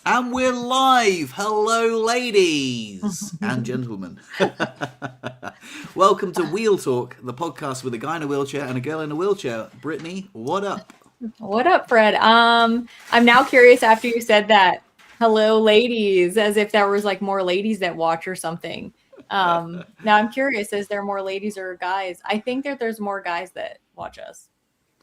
And we're live. Hello, ladies and gentlemen. Welcome to Wheel Talk, the podcast with a guy in a wheelchair and a girl in a wheelchair. Brittney, what up? What up, Fred? I'm now curious after you said that. Hello, ladies, as if there was like more ladies that watch or something. Now I'm curious, is there more ladies or guys? I think that there's more guys that watch us.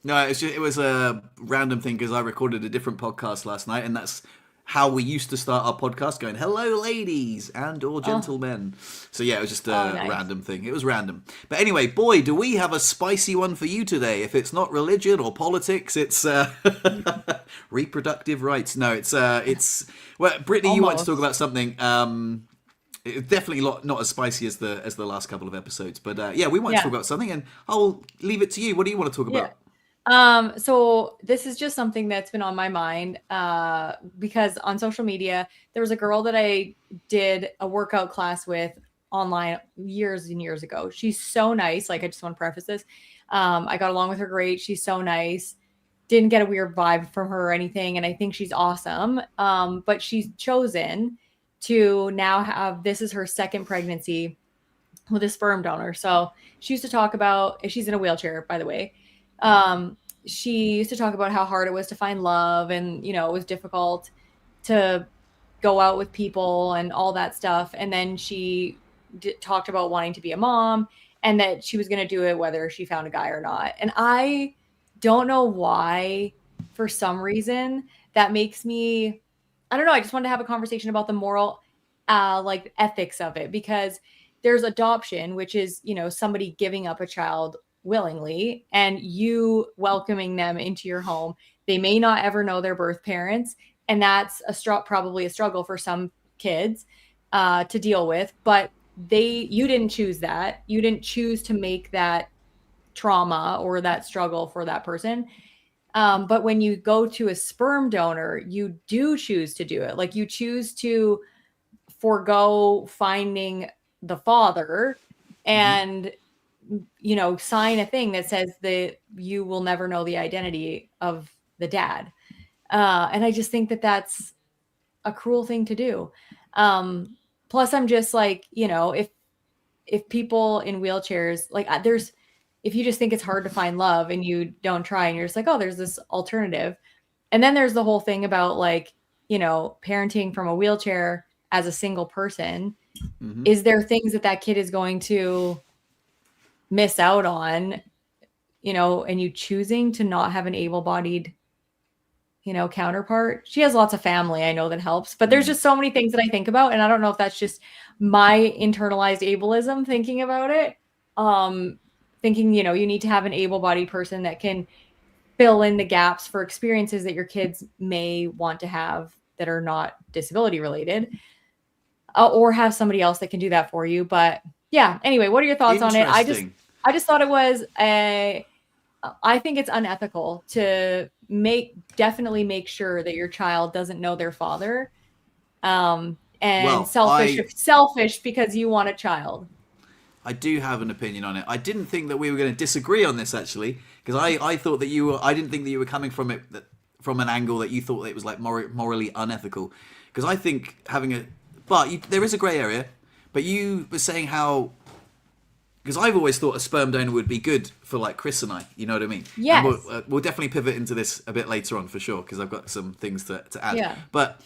No, it was a random thing because I recorded a different podcast last night, and that's how we used to start our podcast, going "Hello, ladies and or Oh, gentlemen." So yeah, it was just oh, a nice. random thing. It was random, but anyway, boy, do we have a spicy one for you today? If it's not religion or politics, it's reproductive rights. No, it's well, Brittany, you wanted to talk Almost. about something. It's definitely not as spicy as the last couple of episodes, but yeah, we wanted to talk Yeah. about something, and I'll leave it to you. What do you want to talk Yeah. about? So this is just something that's been on my mind because on social media, there was a girl that I did a workout class with online years and years ago. She's so nice. Like, I just want to preface this. I got along with her great. She's so nice. Didn't get a weird vibe from her or anything. And I think she's awesome. But she's chosen to now have this is her second pregnancy with a sperm donor. So she used to talk about, she's in a wheelchair, by the way. She used to talk about how hard it was to find love and, it was difficult to go out with people and all that stuff. And then she talked about wanting to be a mom and that she was going to do it whether she found a guy or not. And I don't know why, for some reason, that makes me, I don't know. I just wanted to have a conversation about the moral, like ethics of it because there's adoption, which is, somebody giving up a child willingly and you welcoming them into your home. They may not ever know their birth parents, and that's probably a struggle for some kids to deal with. But you didn't choose that. You didn't choose to make that trauma or that struggle for that person. But when you go to a sperm donor, you do choose to do it. Like, you choose to forego finding the father Hmm. and sign a thing that says that you will never know the identity of the dad. And I just think that that's a cruel thing to do. Plus, I'm just like, if people in wheelchairs, like, if you just think it's hard to find love and you don't try and you're just like, oh, there's this alternative. And then there's the whole thing about like, parenting from a wheelchair as a single person. Hmm. Is there things that kid is going to miss out on, and you choosing to not have an able-bodied, counterpart? She has lots of family, I know that helps, but there's just so many things that I think about, and I don't know if that's just my internalized ableism thinking about it. Thinking, you need to have an able-bodied person that can fill in the gaps for experiences that your kids may want to have that are not disability related, or have somebody else that can do that for you. But yeah, anyway, what are your thoughts on it? Interesting. I just thought it was a I think it's unethical to definitely make sure that your child doesn't know their father. And Well, selfish because you want a child. I do have an opinion on it. I didn't think that we were going to disagree on this actually, because I thought that you were. I didn't think that you were coming from it from an angle that you thought it was like morally unethical. Because I think having a, but there is a grey area. But you were saying how, because I've always thought a sperm donor would be good for like Chris and I. You know what I mean? And Yes. we'll definitely pivot into this a bit later on for sure, because I've got some things to add. Yeah. But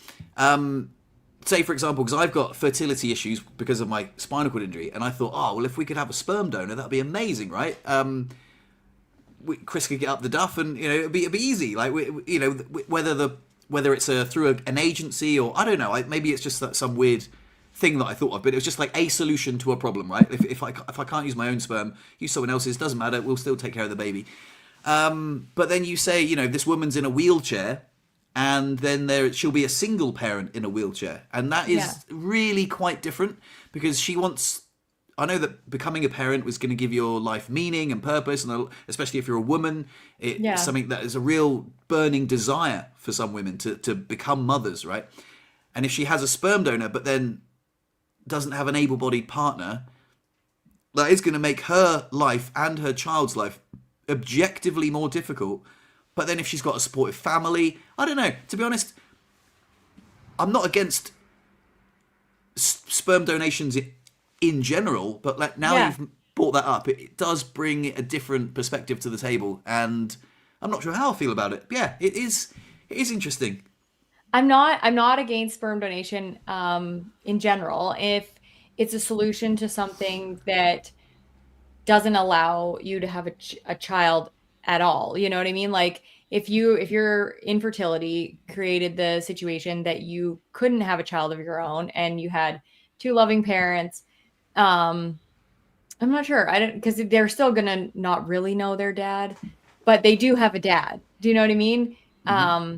say for example, because I've got fertility issues because of my spinal cord injury, and I thought, oh well, if we could have a sperm donor, that'd be amazing, right? Chris could get up the duff, and it'd be easy. Like whether it's through an agency or I don't know, maybe it's just some weird thing that I thought of, but it was just like a solution to a problem, right? If I can't use my own sperm, use someone else's, doesn't matter. We'll still take care of the baby. But then you say, this woman's in a wheelchair, and then she'll be a single parent in a wheelchair, and that Yeah. is really quite different because she wants. I know that becoming a parent was going to give your life meaning and purpose, and especially if you're a woman, it's Yeah. something that is a real burning desire for some women to become mothers, right? And if she has a sperm donor, but then doesn't have an able-bodied partner, that is going to make her life and her child's life objectively more difficult. But then if she's got a supportive family, I don't know. To be honest, I'm not against sperm donations in general, but like now Yeah. you've brought that up, it does bring a different perspective to the table, and I'm not sure how I feel about it. Yeah, it is. It is interesting. I'm not against sperm donation in general if it's a solution to something that doesn't allow you to have a child at all. You know what I mean? Like if your infertility created the situation that you couldn't have a child of your own and you had two loving parents, um I'm not sure. I don't, because they're still gonna not really know their dad, but they do have a dad. Do you know what I mean? Hmm.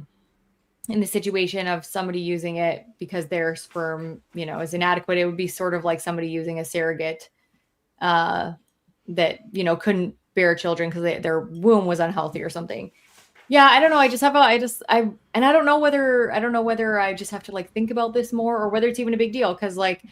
In the situation of somebody using it because their sperm, is inadequate, it would be sort of like somebody using a surrogate uh, that couldn't bear children because their womb was unhealthy or something. Yeah, I don't know. And I don't know whether I just have to like think about this more or whether it's even a big deal because like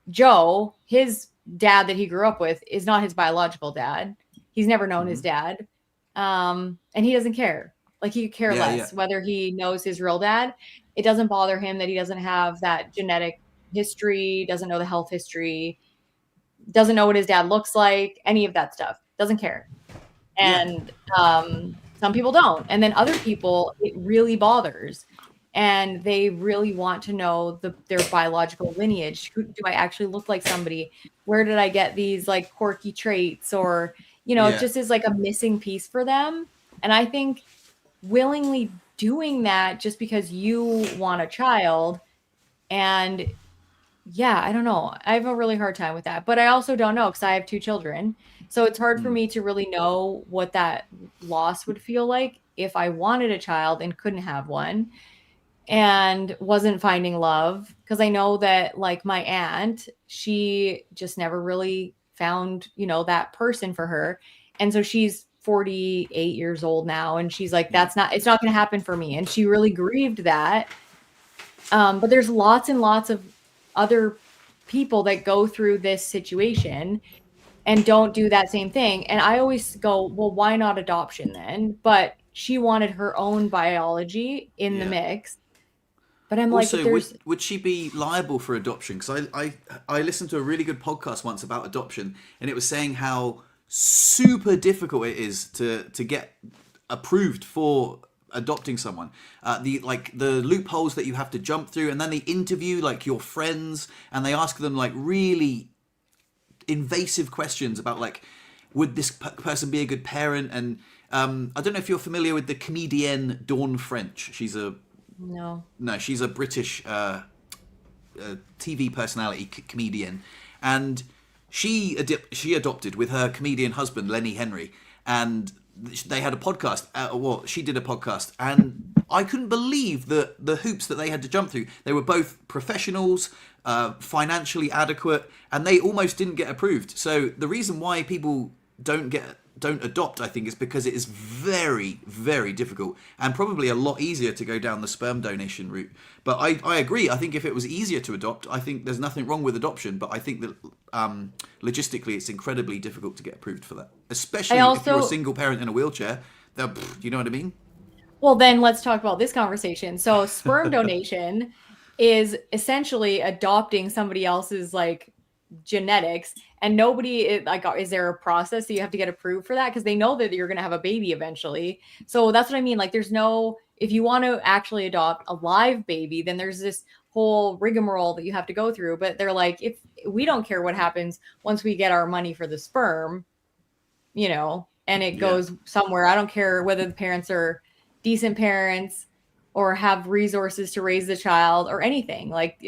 Joe, his dad that he grew up with is not his biological dad. He's never known his Hmm. dad. And he doesn't care. Like he could care Yeah, yeah, less whether he knows his real dad. It doesn't bother him that he doesn't have that genetic history, doesn't know the health history, doesn't know what his dad looks like, any of that stuff. Doesn't care. yeah. And some people don't. And then other people, it really bothers. And they really want to know their biological lineage. Do I actually look like somebody? Where did I get these like quirky traits? Or, it Yeah. just is like a missing piece for them. And I think willingly doing that just because you want a child and yeah, I don't know. I have a really hard time with that, but I also don't know because I have two children. So it's hard for Mm. me to really know what that loss would feel like if I wanted a child and couldn't have one and wasn't finding love. Because I know that, like, my aunt, she just never really found, that person for her. And so she's 48 years old now. And she's like, Yeah. it's not going to happen for me. And she really grieved that. But there's lots and lots of other people that go through this situation and don't do that same thing. And I always go, well, why not adoption then? But she wanted her own biology in the Yeah. mix. But I'm like, but Also, there's, would she be liable for adoption? Because I listened to a really good podcast once about adoption, and it was saying how super difficult it is to get approved for adopting someone. The loopholes that you have to jump through, and then they interview like your friends, and they ask them like really invasive questions about like, would this person be a good parent? And I don't know if you're familiar with the comedienne Dawn French. no. She's a British TV personality, comedian, and she adopted with her comedian husband Lenny Henry, and they had a podcast. She did a podcast, and I couldn't believe the hoops that they had to jump through. They were both professionals, financially adequate, and they almost didn't get approved. So the reason why people don't adopt, I think, is because it is very, very difficult and probably a lot easier to go down the sperm donation route. But I agree. I think if it was easier to adopt, I think there's nothing wrong with adoption. But I think that logistically, it's incredibly difficult to get approved for that, I especially if you're a also, single parent in a wheelchair. You know what I mean? well, then let's talk about this conversation. So sperm donation is essentially adopting somebody else's like genetics and like is there a process that you have to get approved for that because they know that you're going to have a baby eventually. So that's what I mean, like there's no, if you want to actually adopt a live baby, then there's this whole rigmarole that you have to go through. But they're like, if we don't care what happens once we get our money for the sperm, and it Yeah. goes somewhere. I don't care whether the parents are decent parents or have resources to raise the child or anything. Like,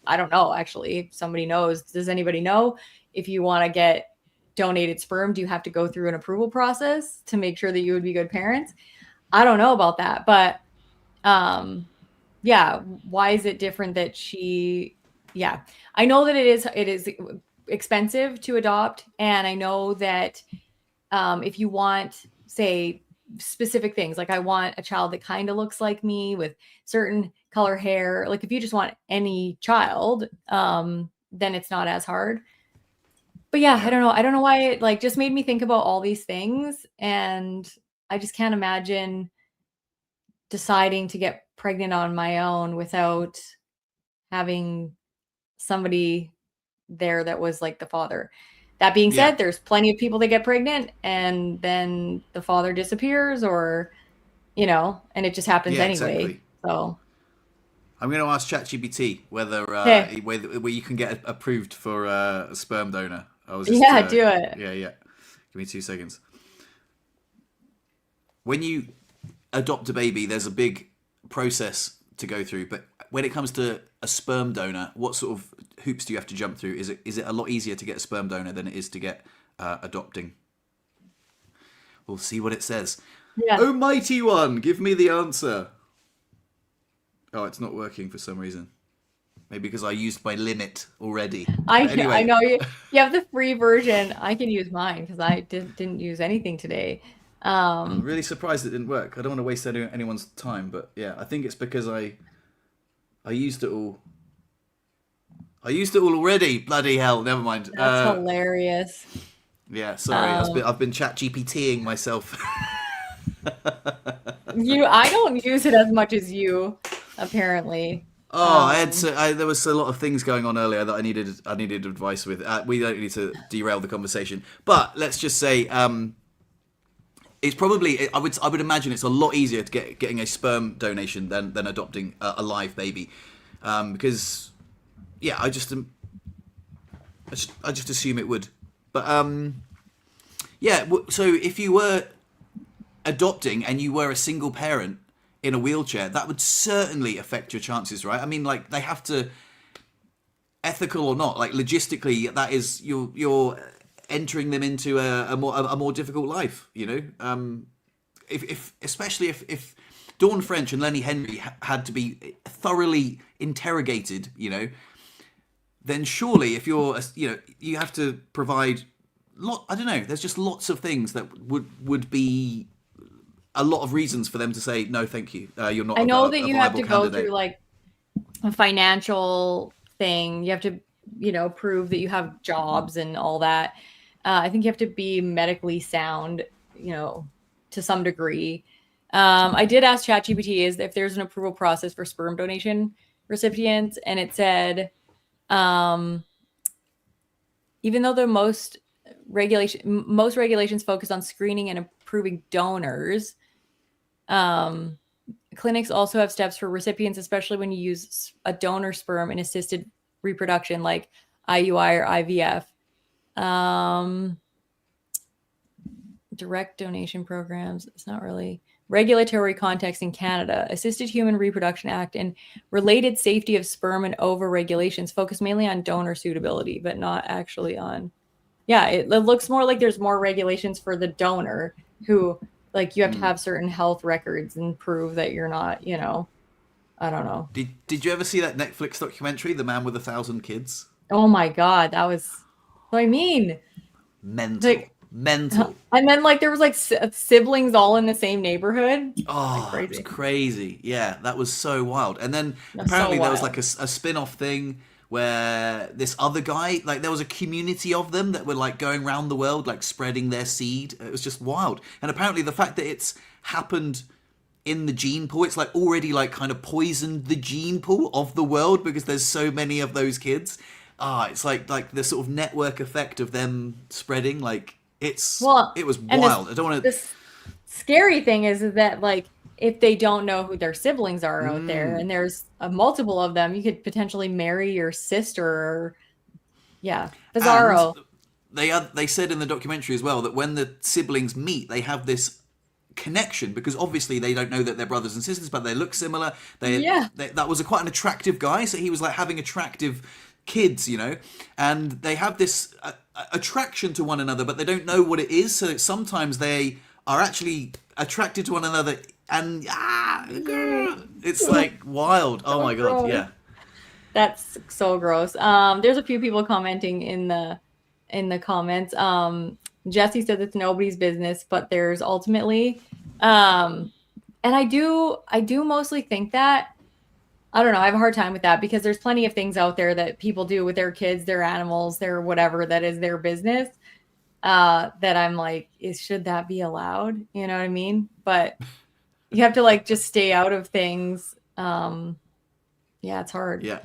I don't know, actually, if somebody knows. Does anybody know if you want to get donated sperm, do you have to go through an approval process to make sure that you would be good parents? I don't know about that, but yeah, why is it different that yeah, I know that it is expensive to adopt, and I know that if you want, say, specific things, like I want a child that kind of looks like me with certain color hair, like if you just want any child, then it's not as hard. But yeah, I Yeah. don't know. I don't know why it like just made me think about all these things, and I just can't imagine deciding to get pregnant on my own without having somebody there that was like the father. That being Yeah. said, there's plenty of people that get pregnant and then the father disappears, or and it just happens Yeah, anyway. exactly. So I'm going to ask ChatGPT okay, where you can get approved for a sperm donor. I was just yeah, do it. yeah. Give me 2 seconds. When you adopt a baby, there's a big process to go through. But when it comes to a sperm donor, what sort of hoops do you have to jump through? Is it a lot easier to get a sperm donor than it is to get adopting? We'll see what it says. Yeah, Oh, mighty one, give me the answer. Oh, it's not working for some reason. Maybe because I used my limit already. But I anyway, know you have the free version. I can use mine because I didn't use anything today. I'm Um, really surprised it didn't work. I don't want to waste anyone's time, but yeah, I think it's because I used it all. I used it all already. Bloody hell! Never mind. that's hilarious. Yeah, sorry. Um, I've been chat GPTing myself. I don't use it as much as you, apparently. Oh, there was a lot of things going on earlier that I needed advice with. We don't need to derail the conversation, but let's just say it's probably I would imagine it's a lot easier to getting a sperm donation than adopting a live baby, because yeah, I just assume it would. But yeah, so if you were adopting and you were a single parent in a wheelchair, that would certainly affect your chances, right? I mean, like they have to, ethical or not, like logistically, that is you're entering them into a more difficult life, you know. If especially if Dawn French and Lenny Henry had to be thoroughly interrogated, you know, then surely if you're you have to provide I don't know. There's just lots of things that would be a lot of reasons for them to say no, thank you. You're not I know that a you have viable to go through candidate. like a financial thing. You have to, prove that you have jobs and all that. I think you have to be medically sound, to some degree. I did ask ChatGPT is if there's an approval process for sperm donation recipients, and it said, um, even though most regulations focus on screening and approving donors, clinics also have steps for recipients, especially when you use a donor sperm in assisted reproduction like IUI or IVF. Direct donation programs, it's not really regulatory context in Canada. Assisted Human Reproduction Act and related safety of sperm and ova regulations focus mainly on donor suitability, but not actually on. Yeah, it looks more like there's more regulations for the donor who, like, you have to have certain health records and prove that you're not, I don't know. Did you ever see that Netflix documentary, The Man with 1,000 Kids? Oh my God, that was what I mean. Mental, Like, mental. and then like there was like siblings all in the same neighborhood. Like Oh, it was crazy. crazy. Yeah, that was so wild. And then That's so apparently there was like wild. a spin-off thing where this other guy, like there was a community of them that were like going around the world, like spreading their seed. It was just wild. And apparently the fact that it's happened in the gene pool, it's like already like kind of poisoned the gene pool of the world because there's so many of those kids. It's like the sort of network effect of them spreading. Like Well, it was and wild. I don't want to. this scary thing is that like if they don't know who their siblings are out there and there's a multiple of them, you could potentially marry your sister. Or, yeah, And bizarro. they said in the documentary as well that when the siblings meet, they have this connection because obviously they don't know that they're brothers and sisters, but they look similar. Yeah. That was quite an attractive guy, so he was like having attractive kids, you know, and they have this attraction to one another, but they don't know what it is. So sometimes they are actually attracted to one another, and it's like wild. Oh So my god, gross. yeah. That's so gross. There's a few people commenting in the comments. Jesse said it's nobody's business, but there's ultimately, and I do mostly think that. I don't know. I have a hard time with that because there's plenty of things out there that people do with their kids, their animals, their whatever that is their business. That I'm like, should that be allowed? You know what I mean? But you have to like just stay out of things. Yeah, it's hard. Yeah.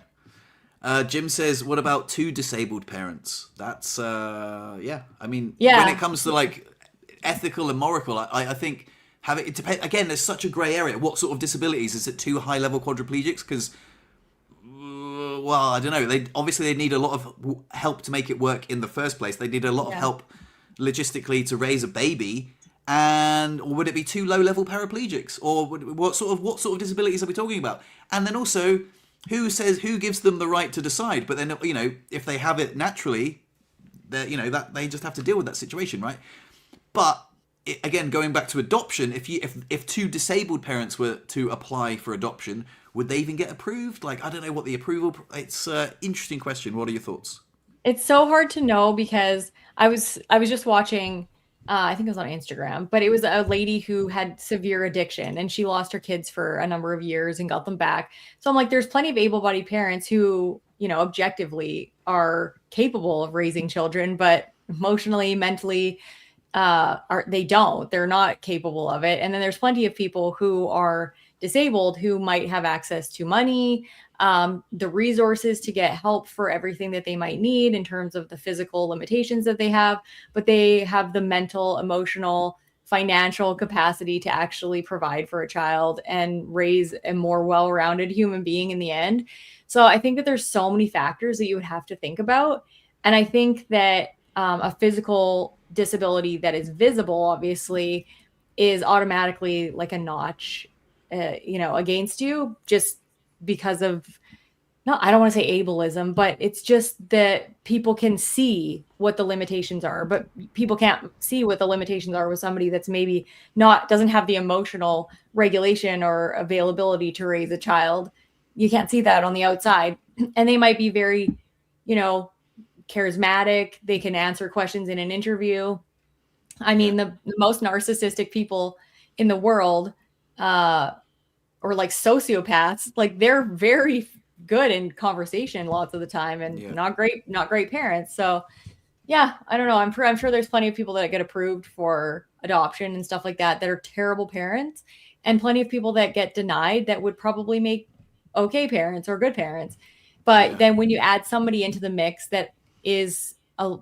Jim says, what about two disabled parents? That's, yeah. I mean, Yeah. when it comes to like ethical and moral, I think it depends. Again, there's such a grey area. What sort of disabilities? Is it two high level quadriplegics? Because, well, I don't know. They need a lot of help to make it work in the first place. They need a lot of help logistically to raise a baby. Or would it be two low level paraplegics? Or what sort of disabilities are we talking about? And then also, who gives them the right to decide? But then, if they have it naturally, that they just have to deal with that situation, right? But again, going back to adoption, if two disabled parents were to apply for adoption, would they even get approved? Like, I don't know what the approval. It's an interesting question. What are your thoughts? It's so hard to know because I was just watching. I think it was on Instagram, but it was a lady who had severe addiction and she lost her kids for a number of years and got them back. So I'm like, there's plenty of able-bodied parents who, objectively are capable of raising children, but emotionally, mentally, they're not capable of it. And then there's plenty of people who are disabled who might have access to money, the resources to get help for everything that they might need in terms of the physical limitations that they have, but they have the mental, emotional, financial capacity to actually provide for a child and raise a more well-rounded human being in the end. So I think that there's so many factors that you would have to think about. And I think that a physical disability that is visible, obviously, is automatically like a notch, against you, just because of, I don't want to say ableism, but it's just that people can see what the limitations are, but people can't see what the limitations are with somebody that's maybe doesn't have the emotional regulation or availability to raise a child. You can't see that on the outside. And they might be very, charismatic. They can answer questions in an interview. I mean, the most narcissistic people in the world, or like sociopaths, like they're very good in conversation lots of the time and not great parents. So yeah, I don't know. I'm sure there's plenty of people that get approved for adoption and stuff like that are terrible parents, and plenty of people that get denied that would probably make okay parents or good parents. But then when you add somebody into the mix that is a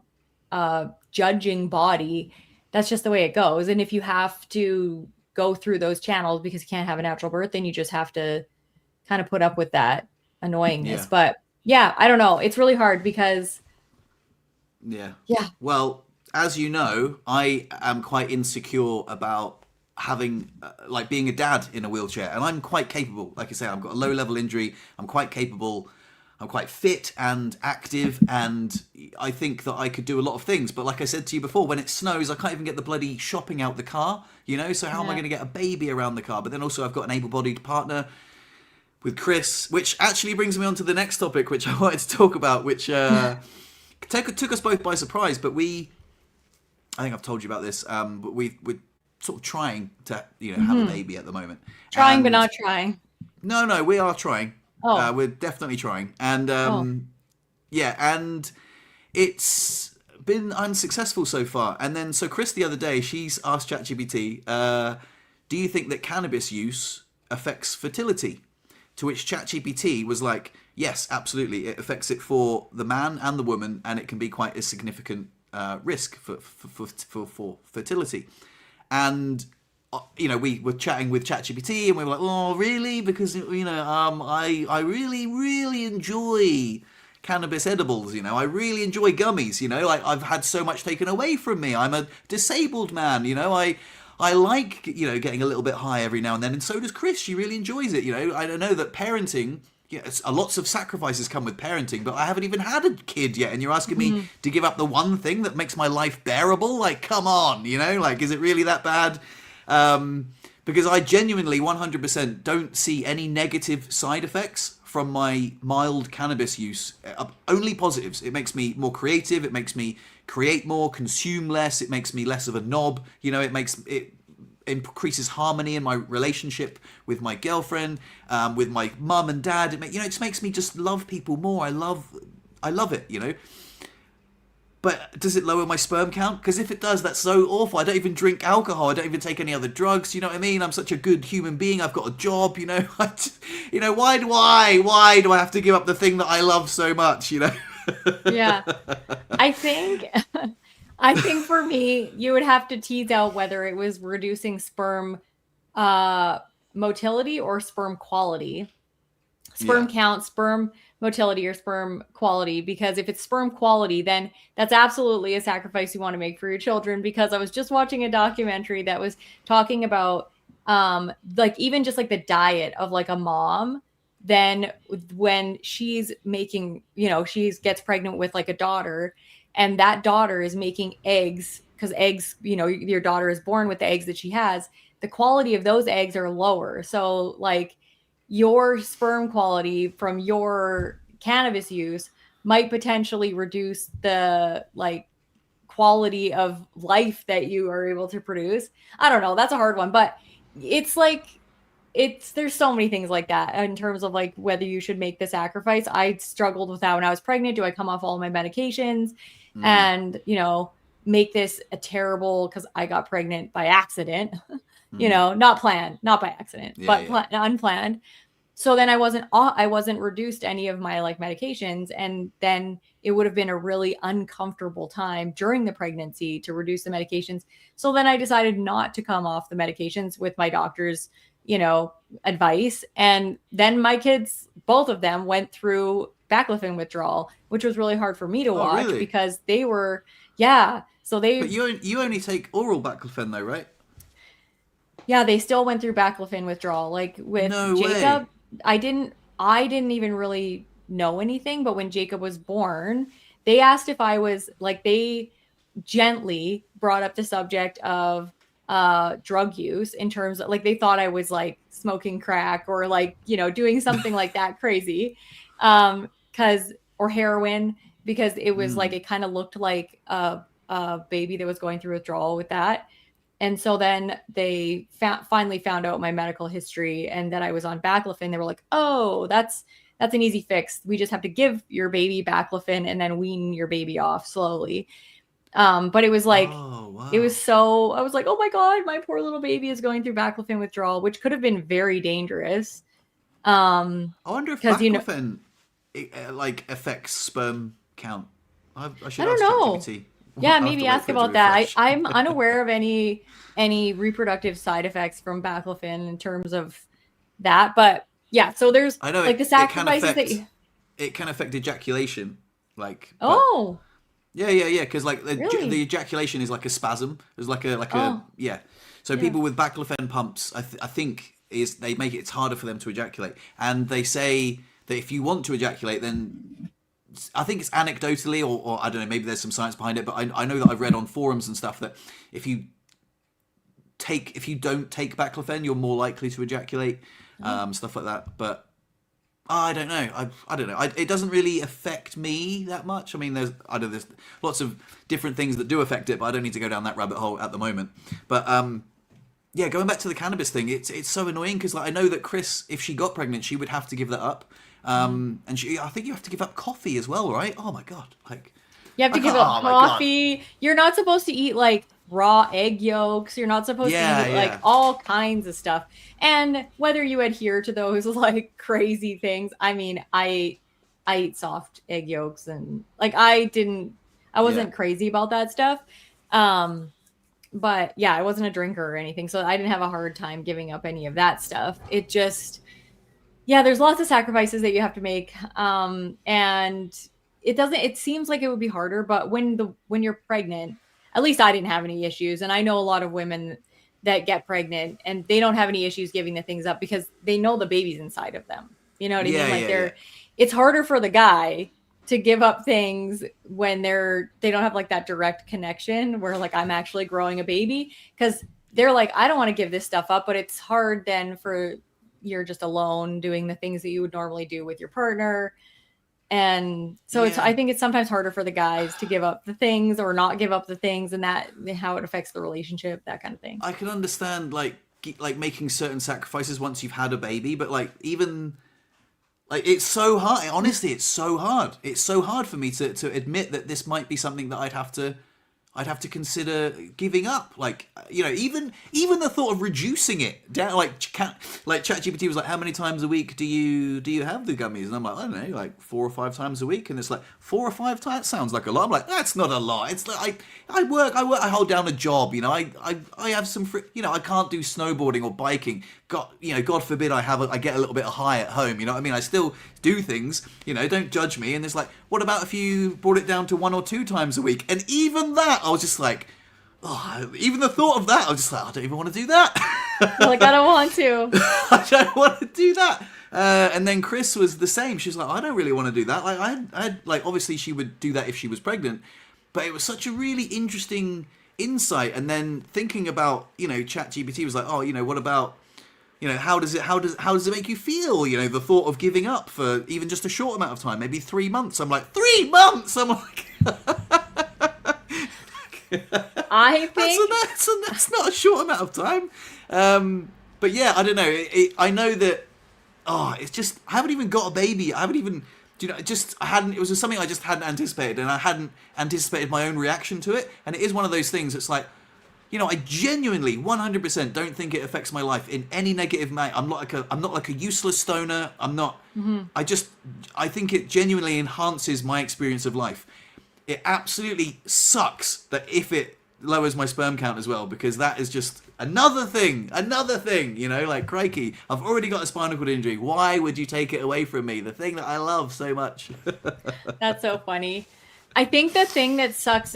judging body, that's just the way it goes. And if you have to go through those channels because you can't have a natural birth, then you just have to kind of put up with that annoyingness. But yeah, I don't know. It's really hard because well, as you know, I am quite insecure about having like being a dad in a wheelchair, and I'm quite capable. Like I say, I've got a low level injury. I'm quite capable. I'm quite fit and active, and I think that I could do a lot of things. But like I said to you before, when it snows, I can't even get the bloody shopping out the car, So how am I going to get a baby around the car? But then also I've got an able-bodied partner with Chris, which actually brings me on to the next topic, which I wanted to talk about, which took us both by surprise. But I think I've told you about this, but we're sort of trying to, have a baby at the moment. Trying, but not trying. No, we are trying. Oh. We're definitely trying. And and it's been unsuccessful so far. And then, so Chris the other day, she's asked ChatGPT, do you think that cannabis use affects fertility? To which ChatGPT was like, yes, absolutely. It affects it for the man and the woman, and it can be quite a significant risk for fertility. And we were chatting with ChatGPT, and we were like, "Oh, really?" Because I really, really enjoy cannabis edibles. I really enjoy gummies. I've had so much taken away from me. I'm a disabled man. I like getting a little bit high every now and then, and so does Chris. She really enjoys it. I don't know that parenting. Lots of sacrifices come with parenting, but I haven't even had a kid yet, and you're asking me to give up the one thing that makes my life bearable? Like, come on, is it really that bad? Because I genuinely 100% don't see any negative side effects from my mild cannabis use. Only positives. It makes me more creative. It makes me create more, consume less. It makes me less of a knob. It increases harmony in my relationship with my girlfriend, with my mum and dad. It just makes me just love people more. I love it. but does it lower my sperm count? Because if it does, that's so awful. I don't even drink alcohol. I don't even take any other drugs. You know what I mean? I'm such a good human being. I've got a job. You know, why do I have to give up the thing that I love so much? You know? Yeah. I think I think for me, you would have to tease out whether it was reducing sperm motility or sperm quality. Sperm Yeah. count, sperm motility, or sperm quality. Because if it's sperm quality, then that's absolutely a sacrifice you want to make for your children. Because I was just watching a documentary that was talking about like even just like the diet of like a mom, then when she's making, she gets pregnant with like a daughter, and that daughter is making eggs, because eggs, your daughter is born with the eggs that she has, the quality of those eggs are lower. So like your sperm quality from your cannabis use might potentially reduce the like quality of life that you are able to produce. I don't know, that's a hard one, but it's like there's so many things like that in terms of like whether you should make the sacrifice. I struggled with that when I was pregnant. Do I come off all my medications Mm, and make this a terrible, because I got pregnant by accident, mm. not planned, not by accident, Yeah, but yeah. unplanned. So then I wasn't reduced any of my like medications, and then it would have been a really uncomfortable time during the pregnancy to reduce the medications. So then I decided not to come off the medications with my doctor's, advice. And then my kids, both of them, went through baclofen withdrawal, which was really hard for me to Oh, watch really? because they were, yeah. So But they, you only take oral baclofen though, right? yeah, they still went through baclofen withdrawal. Like with No way. Jacob, I didn't even really know anything, but when Jacob was born, they asked if I was like, they gently brought up the subject of drug use, in terms of like they thought I was like smoking crack or like, doing something like that crazy. Cuz or heroin, because it was like Mm. it kind of looked like a baby that was going through withdrawal with that. And so then they finally found out my medical history and that I was on baclofen. They were like, "Oh, that's an easy fix. We just have to give your baby baclofen and then wean your baby off slowly." But it was like, Oh, it was wow. so, I was like, "Oh my God, my poor little baby is going through baclofen withdrawal," which could have been very dangerous. I wonder if Because, baclofen like affects sperm count. I I should don't ask know. ChatGPT. Yeah, I have to maybe wait ask for it to about that. refresh. I'm unaware of any reproductive side effects from baclofen in terms of that. But yeah, so there's I know like the it can sacrifices that affect you, ejaculation, like, but oh, yeah, because like the really? ejaculation is like a spasm. There's like a Oh, yeah. So yeah. people with baclofen pumps, I think is they make it's harder for them to ejaculate, and they say that if you want to ejaculate, then I think it's anecdotally, or I don't know, maybe there's some science behind it, but I know that I've read on forums and stuff that if you if you don't take baclofen, you're more likely to ejaculate, Oh, stuff like that. But I don't know. I don't know. It doesn't really affect me that much. I mean, there's lots of different things that do affect it, but I don't need to go down that rabbit hole at the moment. But yeah, going back to the cannabis thing, it's so annoying because like I know that Chris, if she got pregnant, she would have to give that up. mhm. And I think you have to give up coffee as well, right? Oh my god, like You have I to give can't. up Oh my god. coffee. You're not supposed to eat like raw egg yolks. You're not supposed to Yeah, eat like yeah, all kinds of stuff. And whether you adhere to those like crazy things, I mean, I eat soft egg yolks, and like I yeah. wasn't crazy about that stuff. Um, but yeah, I wasn't a drinker or anything, so I didn't have a hard time giving up any of that stuff. It just, yeah, there's lots of sacrifices that you have to make. And it seems like it would be harder, but when you're pregnant, at least I didn't have any issues. And I know a lot of women that get pregnant and they don't have any issues giving the things up because they know the baby's inside of them. You know what I mean? Yeah, Like yeah, yeah. it's harder for the guy to give up things when they don't have like that direct connection where like I'm actually growing a baby, because they're like, I don't want to give this stuff up, but it's hard then for you're just alone doing the things that you would normally do with your partner. And so I Yeah. think it's sometimes harder for the guys to give up the things or not give up the things, and that how it affects the relationship, that kind of thing. I can understand like making certain sacrifices once you've had a baby, but like even Like, it's so hard. Honestly, it's so hard. It's so hard for me to admit that this might be something that I'd have to consider giving up. Like, you know, even the thought of reducing it down, like ChatGPT was like, how many times a week do you have the gummies? And I'm like, I don't know, like 4 or 5 times a week. And it's like 4 or 5 times sounds like a lot. I'm like, that's not a lot. It's like I hold down a job. You know, I have some you know, I can't do snowboarding or biking. God forbid I get a little bit high at home. You know what I mean? I still do things. You know, don't judge me. And it's like, what about if you brought it down to 1 or 2 times a week? And even that, I was just like, oh, even the thought of that, I was just like, I don't even want to do that. You're like, I don't want to. I don't want to do that. And then Chris was the same. She was like, I don't really want to do that. Like, I had like, obviously she would do that if she was pregnant, but it was such a really interesting insight. And then thinking about, you know, ChatGPT was like, oh, you know, what about, you know, how does it make you feel? You know, the thought of giving up for even just a short amount of time, maybe 3 months. I'm like, 3 months. I'm like, I think that's not a short amount of time. But yeah, I don't know. I know that. Oh, it's just I haven't even got a baby. I haven't even. Do you know? I hadn't. It was just something I just hadn't anticipated, and I hadn't anticipated my own reaction to it. And it is one of those things. It's like, you know, I genuinely 100% don't think it affects my life in any negative way. I'm not like a useless stoner. I'm not. Mm-hmm. I think it genuinely enhances my experience of life. It absolutely sucks that if it lowers my sperm count as well, because that is just another thing, you know, like, crikey, I've already got a spinal cord injury. Why would you take it away from me? The thing that I love so much. That's so funny. I think the thing that sucks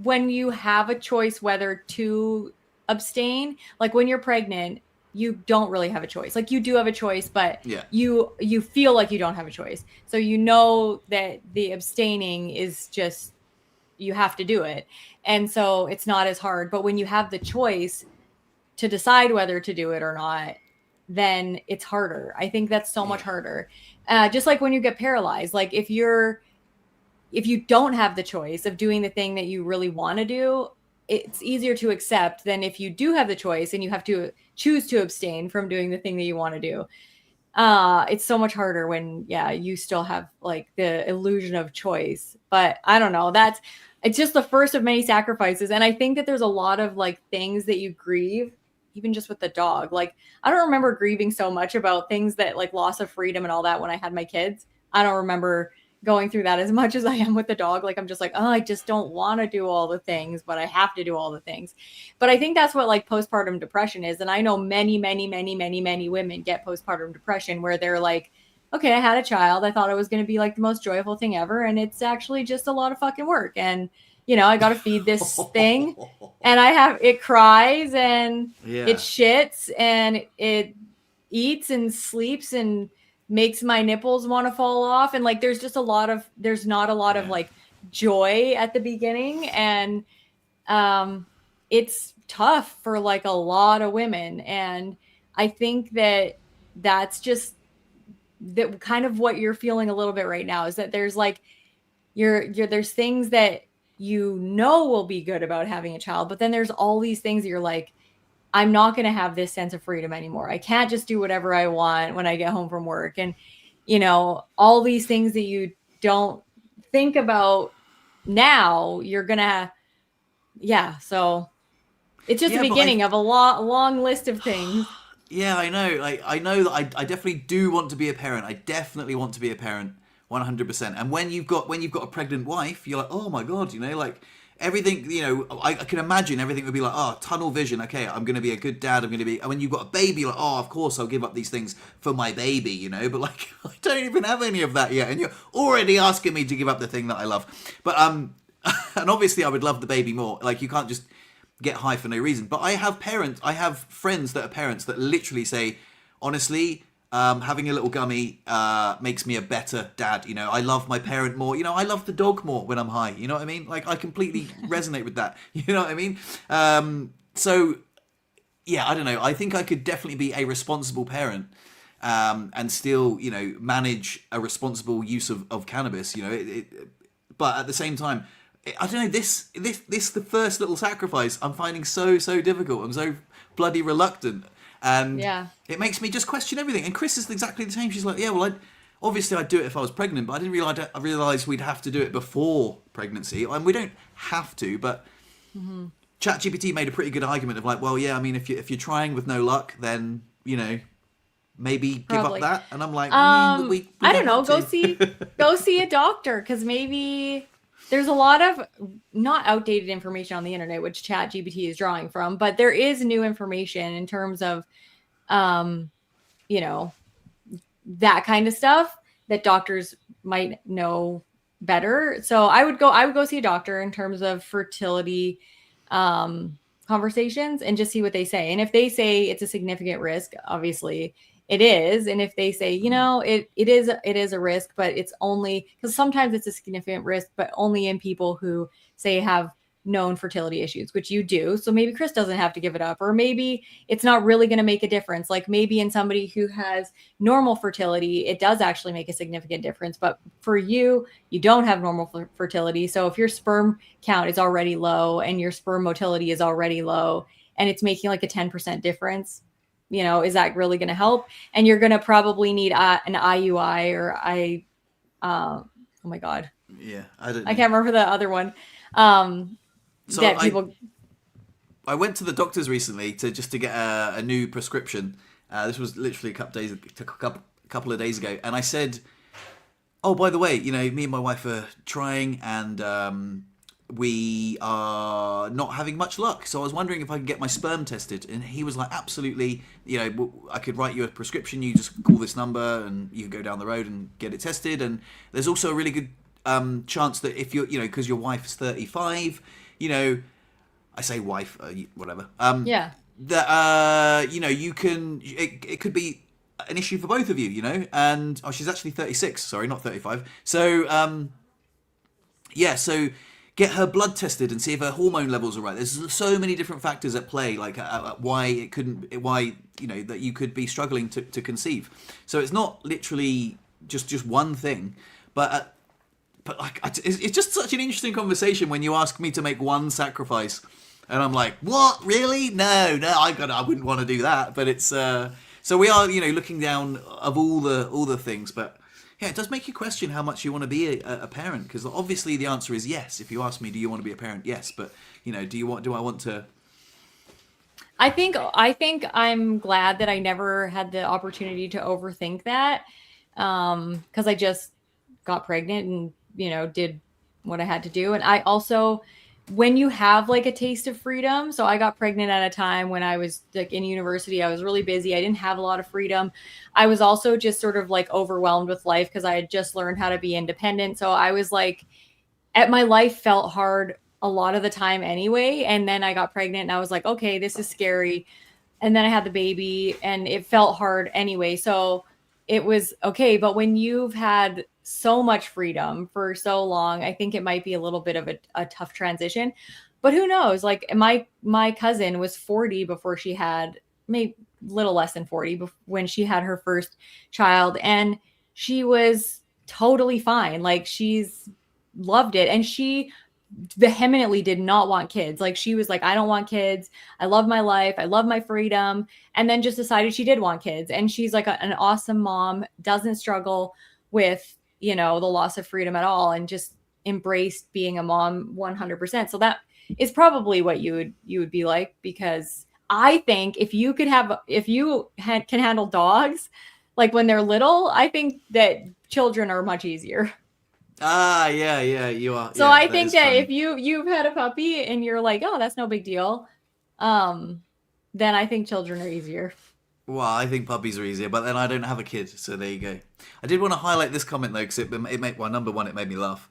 when you have a choice whether to abstain, like when you're pregnant, you don't really have a choice. Like, you do have a choice, but yeah. you feel like you don't have a choice. So you know that the abstaining is just, you have to do it. And so it's not as hard. But when you have the choice to decide whether to do it or not, then it's harder. I think that's so much harder. Just like when you get paralyzed, like if you don't have the choice of doing the thing that you really want to do, it's easier to accept than if you do have the choice and you have to choose to abstain from doing the thing that you want to do. It's so much harder when, you still have like the illusion of choice. But I don't know, it's just the first of many sacrifices. And I think that there's a lot of like things that you grieve, even just with the dog. Like, I don't remember grieving so much about things that like loss of freedom and all that when I had my kids. I don't remember going through that as much as I am with the dog. Like, I'm just like, oh, I just don't want to do all the things, but I have to do all the things. But I think that's what like postpartum depression is. And I know many, many, many, many, many women get postpartum depression where they're like, okay, I had a child. I thought it was going to be like the most joyful thing ever. And it's actually just a lot of fucking work. And, you know, I got to feed this thing and it cries and it shits and it eats and sleeps and makes my nipples want to fall off. And like, there's not a lot of like joy at the beginning. And it's tough for like a lot of women. And I think that that's just that kind of what you're feeling a little bit right now, is that there's like, there's things that you know will be good about having a child, but then there's all these things that you're like, I'm not going to have this sense of freedom anymore. I can't just do whatever I want when I get home from work. And, you know, all these things that you don't think about now, you're going to, so it's just the beginning of a long list of things. Yeah, I know. Like, I know that I definitely do want to be a parent. I definitely want to be a parent 100%. And when you've got a pregnant wife, you're like, oh my God, you know, like, everything, you know, I can imagine everything would be like, oh, tunnel vision. Okay, I'm going to be a good dad. I'm going to be, and when you've got a baby, like, oh, of course I'll give up these things for my baby, you know, but like, I don't even have any of that yet. And you're already asking me to give up the thing that I love. But, and obviously I would love the baby more. Like, you can't just get high for no reason. But I have friends that are parents that literally say, honestly, having a little gummy makes me a better dad. You know, I love my parent more. You know, I love the dog more when I'm high. You know what I mean? Like, I completely resonate with that. You know what I mean? So, yeah, I don't know. I think I could definitely be a responsible parent and still, you know, manage a responsible use of cannabis. You know, but at the same time, I don't know. This the first little sacrifice I'm finding so difficult. I'm so bloody reluctant. And it makes me just question everything. And Chris is exactly the same. She's like, yeah, well, obviously I'd do it if I was pregnant, but I didn't realize we'd have to do it before pregnancy. And we don't have to, but ChatGPT made a pretty good argument of like, well, yeah, I mean, if you're trying with no luck, then maybe Probably. give up that. And I'm like, we I don't know. have to. Go see a doctor, because maybe there's a lot of not outdated information on the internet, which ChatGPT is drawing from, but there is new information in terms of, that kind of stuff that doctors might know better. So I would go see a doctor in terms of fertility conversations and just see what they say. And if they say it's a significant risk, obviously it is. And if they say, it is a risk, but it's only because sometimes it's a significant risk, but only in people who say have known fertility issues, which you do. So maybe Chris doesn't have to give it up, or maybe it's not really going to make a difference. Like maybe in somebody who has normal fertility, it does actually make a significant difference. But for you don't have normal fertility. So if your sperm count is already low and your sperm motility is already low, and it's making like a 10% difference, is that really going to help? And you're going to probably need an IUI or oh my God. Yeah. I can't remember the other one. So I went to the doctors recently to get a new prescription. This was literally a couple of days ago, and I said, "Oh, by the way, me and my wife are trying, and we are not having much luck. So I was wondering if I could get my sperm tested." And he was like, "Absolutely, I could write you a prescription. You just call this number, and you can go down the road and get it tested. And there's also a really good chance that if you're, because your wife is 35." I say wife, whatever. Yeah. That you can. It could be an issue for both of you. And she's actually 36. Sorry, not 35. So so get her blood tested and see if her hormone levels are right. There's so many different factors at play, like why that you could be struggling to conceive. So it's not literally just one thing, but like it's just such an interesting conversation when you ask me to make one sacrifice, and I'm like, what, really? No, I wouldn't want to do that. But it's so we are looking down of all the things, but yeah, it does make you question how much you want to be a parent, because obviously the answer is yes. If you ask me, do you want to be a parent? Yes, but do I want to? I think I'm glad that I never had the opportunity to overthink that, because I just got pregnant and did what I had to do. And I also, when you have like a taste of freedom, so I got pregnant at a time when I was like in university, I was really busy. I didn't have a lot of freedom. I was also just sort of like overwhelmed with life because I had just learned how to be independent. So I was like, my life felt hard a lot of the time anyway. And then I got pregnant and I was like, okay, this is scary. And then I had the baby and it felt hard anyway. So it was okay. But when you've had so much freedom for so long, I think it might be a little bit of a tough transition. But who knows? Like my cousin was 40 before she had, maybe a little less than 40 when she had her first child, and she was totally fine. Like she's loved it, and she vehemently did not want kids. Like she was like, I don't want kids. I love my life. I love my freedom. And then just decided she did want kids. And she's like an awesome mom, doesn't struggle with the loss of freedom at all, and just embraced being a mom 100%. So that is probably what you would be like, because I think if you can handle dogs, like when they're little, I think that children are much easier. Yeah, you are. So yeah, I think that funny. if you've had a puppy and you're like, oh, that's no big deal, then I think children are easier. Well, I think puppies are easier, but then I don't have a kid, so there you go. I did want to highlight this comment though, because it made, well, number one, it made me laugh.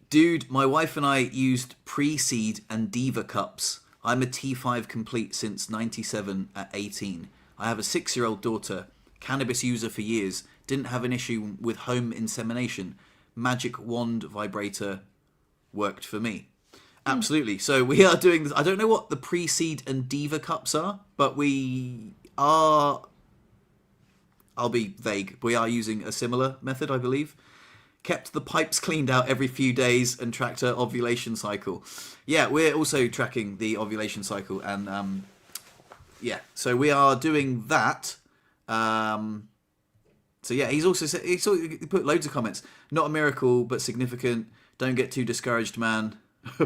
Dude, my wife and I used pre-seed and diva cups. I'm a T5 complete since 97 at 18. I have a 6-year-old daughter, cannabis user for years, didn't have an issue with home insemination. Magic wand vibrator worked for me. Absolutely. So we are doing this. I don't know what the pre-seed and diva cups are, but I'll be vague. We are using a similar method, I believe. Kept the pipes cleaned out every few days and tracked her ovulation cycle. Yeah, we're also tracking the ovulation cycle, and so we are doing that. So yeah, he's also said, he put loads of comments. Not a miracle, but significant. Don't get too discouraged, man.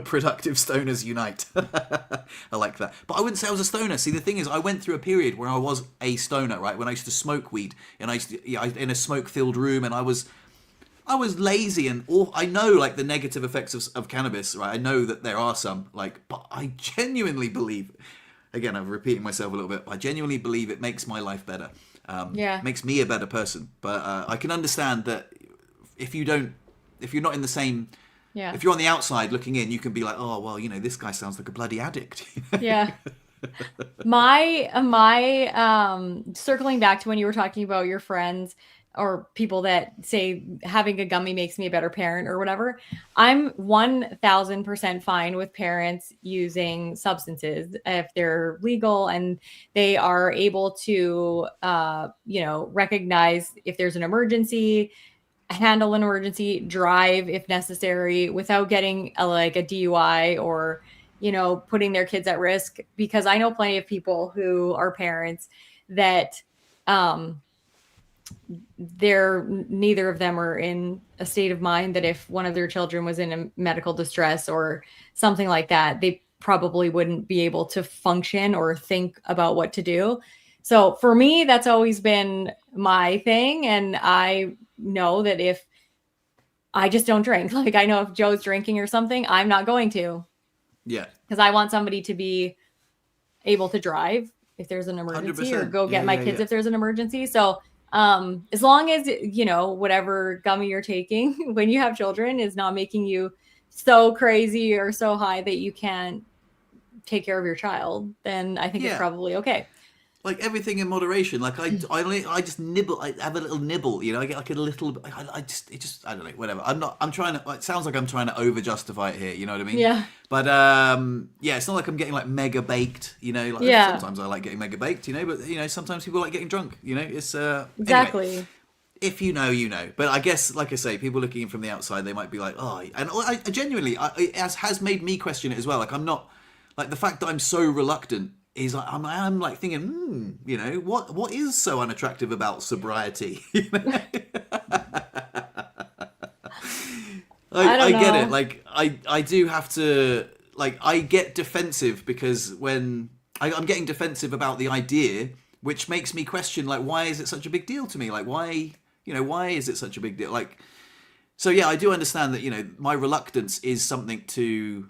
Productive stoners unite. I like that. But I wouldn't say I was a stoner. See, the thing is, I went through a period where I was a stoner, right? When I used to smoke weed, and I used to, in a smoke-filled room, and I was lazy, and I know like the negative effects of cannabis, right? I know that there are some, like, but I genuinely believe. Again, I'm repeating myself a little bit. But I genuinely believe it makes my life better. Makes me a better person. But I can understand that if you're not in the same. Yeah. If you're on the outside looking in, you can be like, oh, well, this guy sounds like a bloody addict. Yeah. My circling back to when you were talking about your friends or people that say having a gummy makes me a better parent or whatever, I'm 1000% fine with parents using substances if they're legal and they are able to, recognize if there's an emergency, handle an emergency, drive if necessary without getting a DUI or, putting their kids at risk. Because I know plenty of people who are parents that neither of them are in a state of mind that if one of their children was in a medical distress or something like that, they probably wouldn't be able to function or think about what to do. So for me, that's always been my thing. And I know that if I just don't drink, like I know if Joe's drinking or something, I'm not going to. Yeah. Because I want somebody to be able to drive if there's an emergency 100%. or go get my kids if there's an emergency. So as long as, whatever gummy you're taking when you have children is not making you so crazy or so high that you can't take care of your child, then I think it's probably okay. Like everything in moderation. Like I just nibble. I have a little nibble. I get like a little. I don't know. Whatever. I'm trying to. It sounds like I'm trying to over justify it here. You know what I mean? Yeah. But it's not like I'm getting like mega baked. Sometimes I like getting mega baked. But sometimes people like getting drunk. It's exactly. Anyway, if you know, you know. But I guess, like I say, people looking in from the outside, they might be like, oh, and I genuinely, it has made me question it as well. Like I'm not, like the fact that I'm so reluctant. Is like I'm like thinking, what is so unattractive about sobriety? I get it. Like I do have to, like I get defensive because when I'm getting defensive about the idea, which makes me question like why is it such a big deal to me? Like why is it such a big deal? Like so yeah, I do understand that my reluctance is something to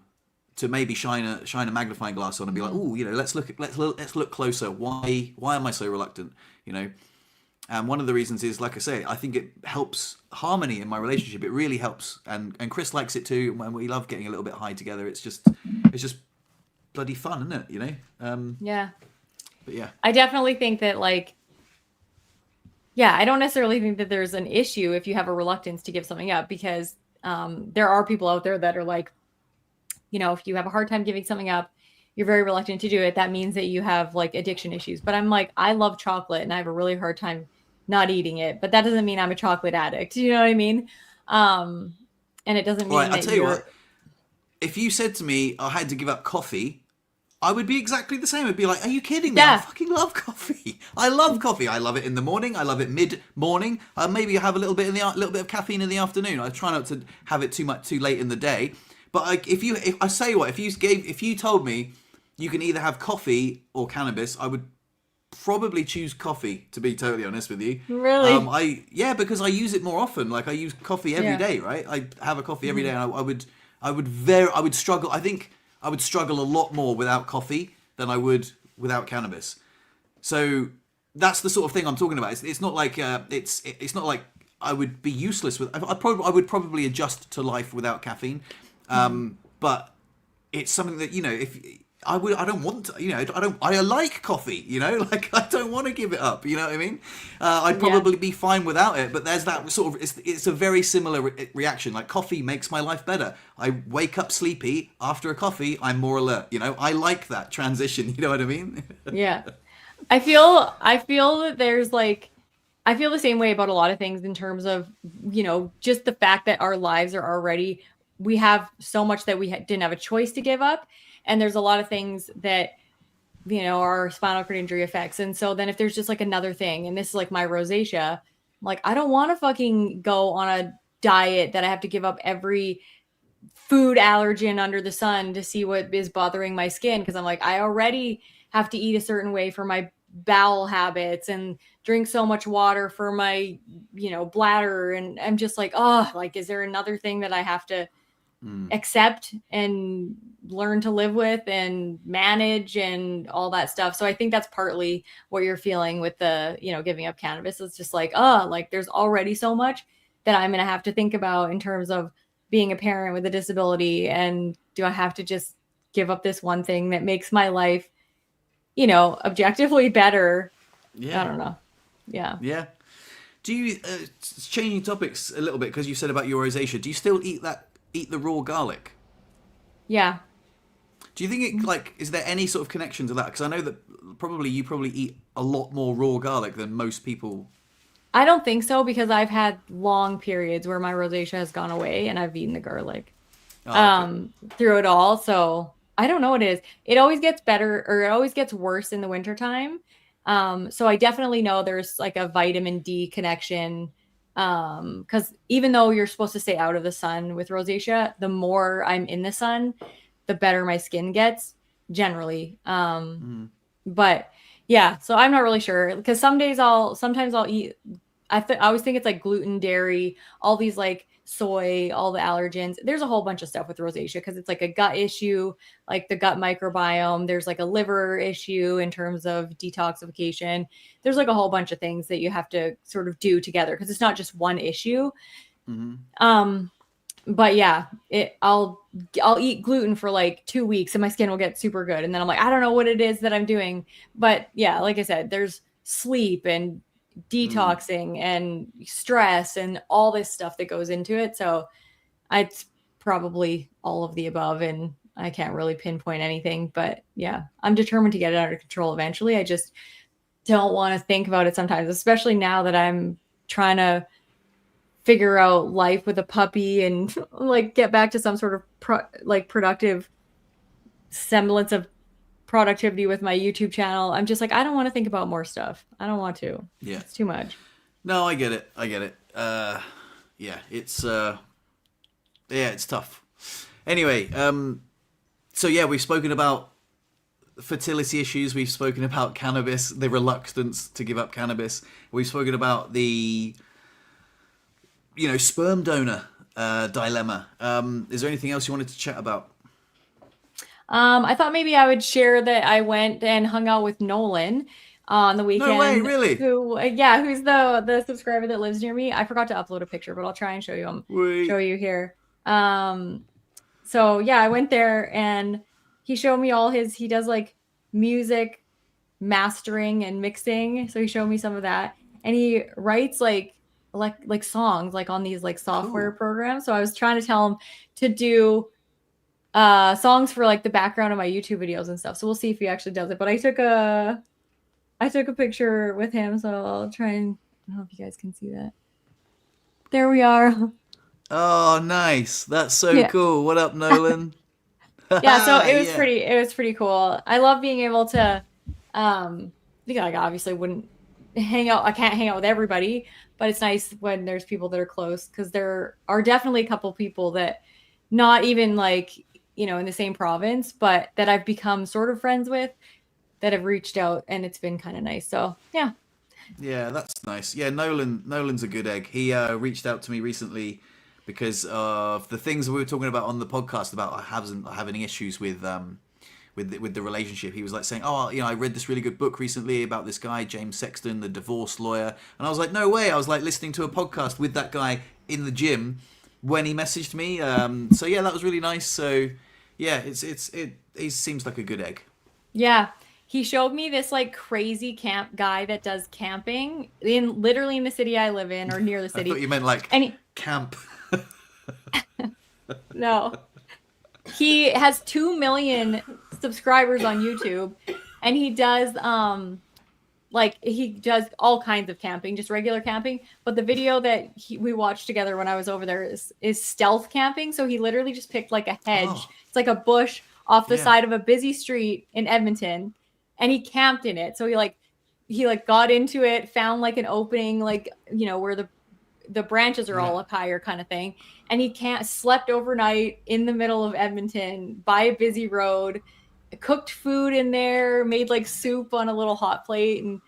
maybe shine a magnifying glass on and be like, oh, let's look closer. Why am I so reluctant? And one of the reasons is, like I say, I think it helps harmony in my relationship. It really helps, and Chris likes it too. And we love getting a little bit high together. It's just bloody fun, isn't it? Yeah. But yeah, I definitely think that I don't necessarily think that there's an issue if you have a reluctance to give something up because there are people out there that are like, if you have a hard time giving something up, you're very reluctant to do it. That means that you have like addiction issues. But I'm like, I love chocolate and I have a really hard time not eating it. But that doesn't mean I'm a chocolate addict. You know what I mean? And it doesn't mean that I'll tell you what, if you said to me I had to give up coffee, I would be exactly the same. I'd be like, are you kidding me? I fucking love coffee. I love coffee. I love it in the morning. I love it mid-morning. Maybe I have a little bit of caffeine in the afternoon. I try not to have it too late in the day. But if you told me you can either have coffee or cannabis, I would probably choose coffee, to be totally honest with you. Really? Because I use it more often. Like I use coffee every day, right? I have a coffee every day, and I would struggle. I think I would struggle a lot more without coffee than I would without cannabis. So that's the sort of thing I'm talking about. It's not like it's not like I would be useless with. I would probably adjust to life without caffeine. But it's something that, if I don't want to, I like coffee, like I don't want to give it up. You know what I mean? I'd probably be fine without it, but there's that sort of, it's a very similar reaction. Like coffee makes my life better. I wake up sleepy after a coffee. I'm more alert. I like that transition. You know what I mean? Yeah. I feel that there's like, I feel the same way about a lot of things in terms of, just the fact that our lives are already, we have so much that we didn't have a choice to give up. And there's a lot of things that, are spinal cord injury effects. And so then if there's just like another thing, and this is like my rosacea, Like, I don't want to fucking go on a diet that I have to give up every food allergen under the sun to see what is bothering my skin. Cause I'm like, I already have to eat a certain way for my bowel habits and drink so much water for my, bladder. And I'm just like, oh, like, is there another thing that I have to accept and learn to live with and manage and all that stuff? So I think that's partly what you're feeling with the, giving up cannabis. It's just like, oh, like there's already so much that I'm going to have to think about in terms of being a parent with a disability. And do I have to just give up this one thing that makes my life, objectively better? Yeah. I don't know. Yeah. Yeah. Do you, changing topics a little bit, because you said about your rosacea, do you still eat the raw garlic? Yeah. Do you think it, like, is there any sort of connection to that? Because I know that you probably eat a lot more raw garlic than most people. I don't think so, because I've had long periods where my rosacea has gone away and I've eaten the garlic through it all. So I don't know what it is. It always gets better, or it always gets worse in the wintertime. So I definitely know there's like a vitamin D connection. Because even though you're supposed to stay out of the sun with rosacea, the more I'm in the sun, the better my skin gets generally. But yeah, so I'm not really sure, because sometimes I'll eat. I always think it's like gluten, dairy, all these like soy, all the allergens. There's a whole bunch of stuff with rosacea because it's like a gut issue, like the gut microbiome. There's like a liver issue in terms of detoxification. There's like a whole bunch of things that you have to sort of do together, because it's not just one issue. But yeah, I'll eat gluten for like 2 weeks and my skin will get super good. And then I'm like, I don't know what it is that I'm doing. But yeah, like I said, there's sleep and detoxing and stress and all this stuff that goes into it. So it's probably all of the above, and I can't really pinpoint anything. But yeah, I'm determined to get it under control eventually. I just don't want to think about it sometimes, especially now that I'm trying to figure out life with a puppy and like get back to some sort of productive semblance of productivity with my YouTube channel. I'm just like, I don't want to think about more stuff. I don't want to. Yeah. It's too much. No, I get it. Yeah, it's it's tough. Anyway, so yeah, we've spoken about fertility issues. We've spoken about cannabis, the reluctance to give up cannabis. We've spoken about the sperm donor dilemma. Is there anything else you wanted to chat about? I thought maybe I would share that I went and hung out with Nolan on the weekend. No way, really? Who's the subscriber that lives near me. I forgot to upload a picture, but I'll try and show you him. Show you here. So yeah, I went there and he showed me he does like music mastering and mixing. So he showed me some of that, and he writes like songs like on these like software programs. So I was trying to tell him to do songs for like the background of my YouTube videos and stuff. So we'll see if he actually does it. But I took a picture with him, so I'll try and I don't know if you guys can see that. There we are. Oh, nice. That's so cool. What up, Nolan? Yeah, so it was pretty cool. I love being able to I obviously wouldn't hang out. I can't hang out with everybody, but it's nice when there's people that are close, because there are definitely a couple people that not even like, in the same province, but that I've become sort of friends with, that have reached out, and it's been kind of nice. So yeah. Yeah, that's nice. Yeah, Nolan's a good egg. He reached out to me recently because of the things we were talking about on the podcast about having issues with the relationship. He was like saying, oh, I read this really good book recently about this guy, James Sexton, the divorce lawyer. And I was like, no way. I was like listening to a podcast with that guy in the gym when he messaged me. So yeah, that was really nice. So yeah, he seems like a good egg. Yeah. He showed me this like crazy camp guy that does camping literally in the city I live in, or near the city. I thought you meant like camp. No. He has 2 million subscribers on YouTube, and he does all kinds of camping, just regular camping. But the video that we watched together when I was over there is stealth camping. So he literally just picked like a hedge. Oh. It's like a bush off the side of a busy street in Edmonton, and he camped in it. So he like he like got into it, found like an opening, like, you know, where the branches are all up higher kind of thing. And he slept overnight in the middle of Edmonton by a busy road, cooked food in there, made like soup on a little hot plate. And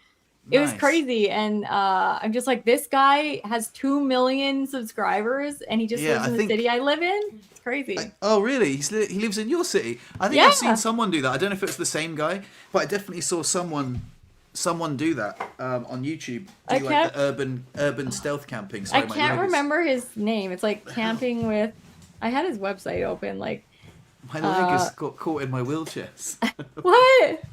it was crazy. And I'm just like, this guy has 2 million subscribers and he just lives in the city I live in. It's crazy. Oh, really? He lives in your city? I think I've seen someone do that. I don't know if it's the same guy, but I definitely saw someone do that on YouTube. Do like the urban stealth camping. Sorry, I can't remember his name. It's like camping with. I had his website open. Like my leg has got caught in my wheelchair. What?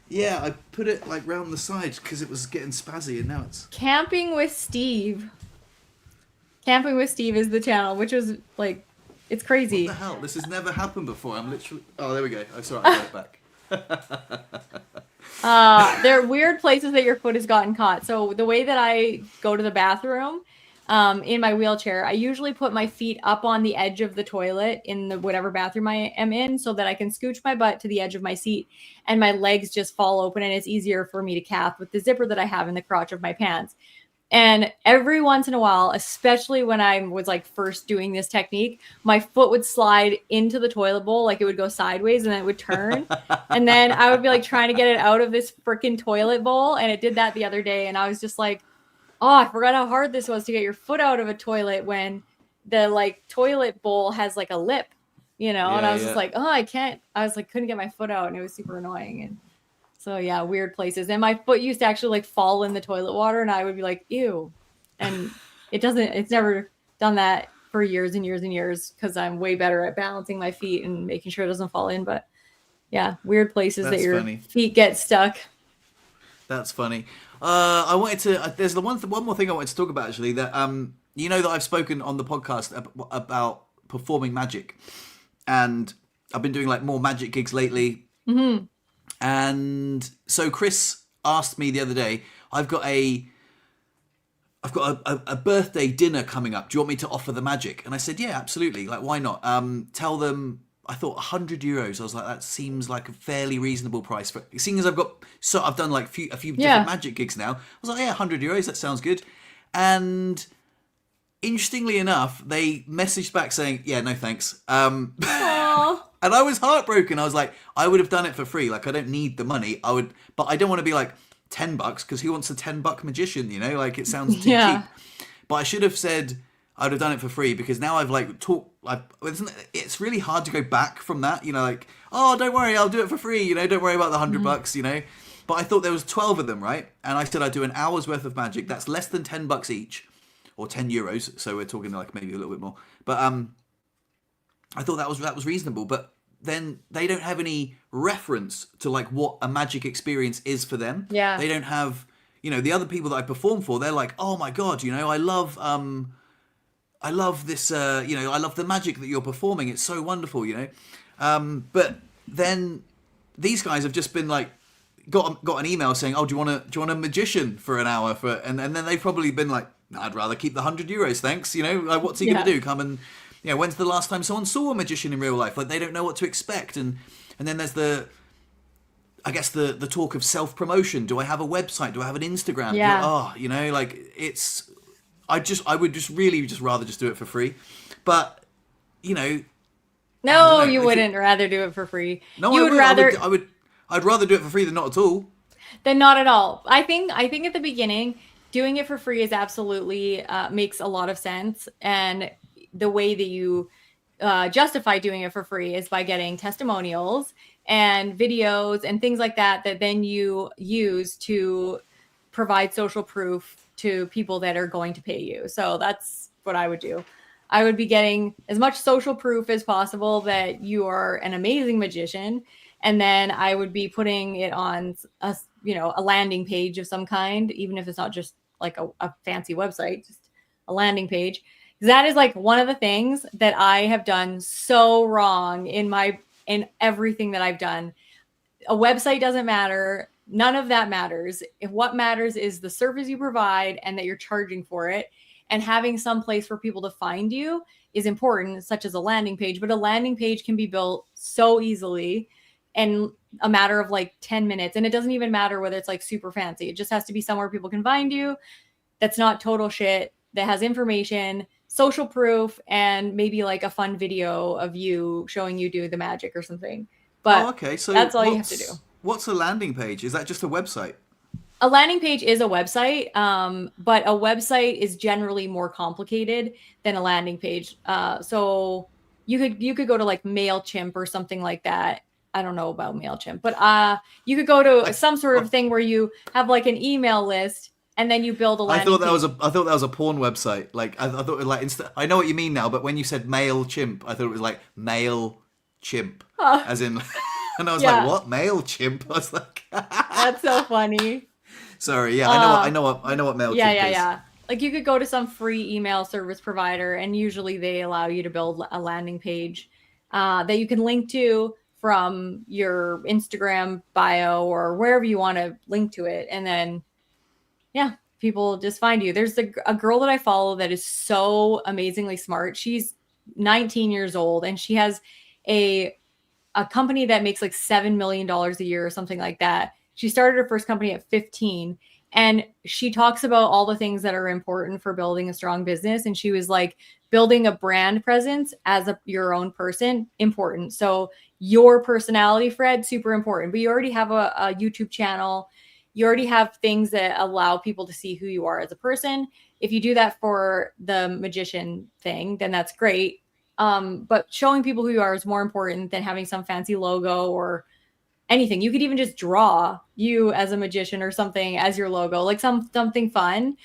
Yeah, I put it like round the side because it was getting spazzy, and now it's Camping with Steve. Camping with Steve is the channel, which was like, it's crazy. What the hell? This has never happened before. I'm literally. Oh, there we go. I'm sorry, I got it back. There are weird places that your foot has gotten caught. So the way that I go to the bathroom in my wheelchair, I usually put my feet up on the edge of the toilet in the whatever bathroom I am in so that I can scooch my butt to the edge of my seat and my legs just fall open and it's easier for me to calf with the zipper that I have in the crotch of my pants. And every once in a while, especially when I was like first doing this technique, my foot would slide into the toilet bowl, like it would go sideways and then it would turn. And then I would be like trying to get it out of this freaking toilet bowl. And it did that the other day. And I was just like, oh, I forgot how hard this was to get your foot out of a toilet when the like toilet bowl has like a lip, you know? And I was just like, oh, I couldn't get my foot out and it was super annoying. And so yeah, weird places. And my foot used to actually like fall in the toilet water and I would be like, ew. And it's never done that for years and years and years because I'm way better at balancing my feet and making sure it doesn't fall in. But yeah, weird places that your feet get stuck. That's funny. I wanted to, there's the one more thing I wanted to talk about actually, that, you know, that I've spoken on the podcast about performing magic, and I've been doing like more magic gigs lately. Mm-hmm. And so Chris asked me the other day, I've got a birthday dinner coming up. Do you want me to offer the magic? And I said, yeah, absolutely. Like, why not? Tell them, I thought €100. I was like, that seems like a fairly reasonable price for, seeing as I've done like a few different magic gigs now. I was like, yeah, €100. That sounds good. And interestingly enough, they messaged back saying, yeah, no, thanks. And I was heartbroken. I was like, I would have done it for free. Like, I don't need the money. But I don't want to be like $10 because who wants a $10 magician? You know, like it sounds too cheap. But I should have said I would have done it for free because now I've like talked. It's really hard to go back from that. You know, like, oh, don't worry, I'll do it for free. You know, don't worry about the $100. You know, but I thought there was 12 of them, right? And I said I'd do an hour's worth of magic. That's less than $10 each, or €10. So we're talking like maybe a little bit more. But I thought that was reasonable, but then they don't have any reference to like what a magic experience is for them. Yeah. They don't have, you know, the other people that I perform for, they're like, oh my God, you know, I love this, you know, I love the magic that you're performing. It's so wonderful, you know. But then these guys have just been like, got an email saying, oh, do you want a magician for an hour and then they've probably been like, no, I'd rather keep the €100, thanks. You know, like, what's he going to do? Come and, you know, when's the last time someone saw a magician in real life? Like, they don't know what to expect. And then there's the talk of self-promotion. Do I have a website? Do I have an Instagram? Yeah. You know, like I would just really rather just do it for free. But, you know. No, you wouldn't rather do it for free. No, you would rather. I'd rather do it for free than not at all. Then not at all. I think at the beginning, doing it for free is absolutely makes a lot of sense. And the way that you justify doing it for free is by getting testimonials and videos and things like that then you use to provide social proof to people that are going to pay you. So that's what I would do. I would be getting as much social proof as possible that you are an amazing magician. And then I would be putting it on a landing page of some kind, even if it's not just like a fancy website, just a landing page. That is like one of the things that I have done so wrong in everything that I've done. A website doesn't matter. None of that matters. What matters is the service you provide and that you're charging for it. And having some place for people to find you is important, such as a landing page. But a landing page can be built so easily. in a matter of like 10 minutes. And it doesn't even matter whether it's like super fancy. It just has to be somewhere people can find you. That's not total shit, that has information, social proof, and maybe like a fun video of you showing you do the magic or something. But okay. So that's all you have to do. What's a landing page? Is that just a website? A landing page is a website, but a website is generally more complicated than a landing page. So you could go to like MailChimp or something like that. I don't know about MailChimp, but you could go to some sort of thing where you have like an email list and then you build a landing page. I thought that was a porn website. Like I thought it was like I know what you mean now, but when you said MailChimp, I thought it was like MailChimp, as in. And I was like, what? MailChimp? I was like, that's so funny. Sorry, yeah, I know what MailChimp is. Yeah. Like you could go to some free email service provider, and usually they allow you to build a landing page that you can link to from your Instagram bio or wherever you want to link to it. And then, people just find you. There's a girl that I follow that is so amazingly smart. She's 19 years old, and she has a company that makes like $7 million a year or something like that. She started her first company at 15, and she talks about all the things that are important for building a strong business. And she was like, building a brand presence as your own person, important. So your personality, Fred, super important. But you already have a YouTube channel. You already have things that allow people to see who you are as a person. If you do that for the magician thing, then that's great. But showing people who you are is more important than having some fancy logo or anything. You could even just draw you as a magician or something as your logo, like something fun,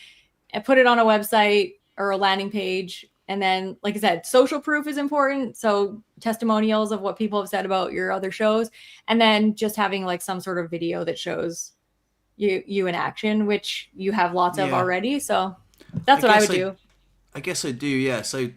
and put it on a website or a landing page. And then, like I said, social proof is important. So testimonials of what people have said about your other shows. And then just having like some sort of video that shows you in action, which you have lots of already. So that's what I would do. I guess I do. Yeah. So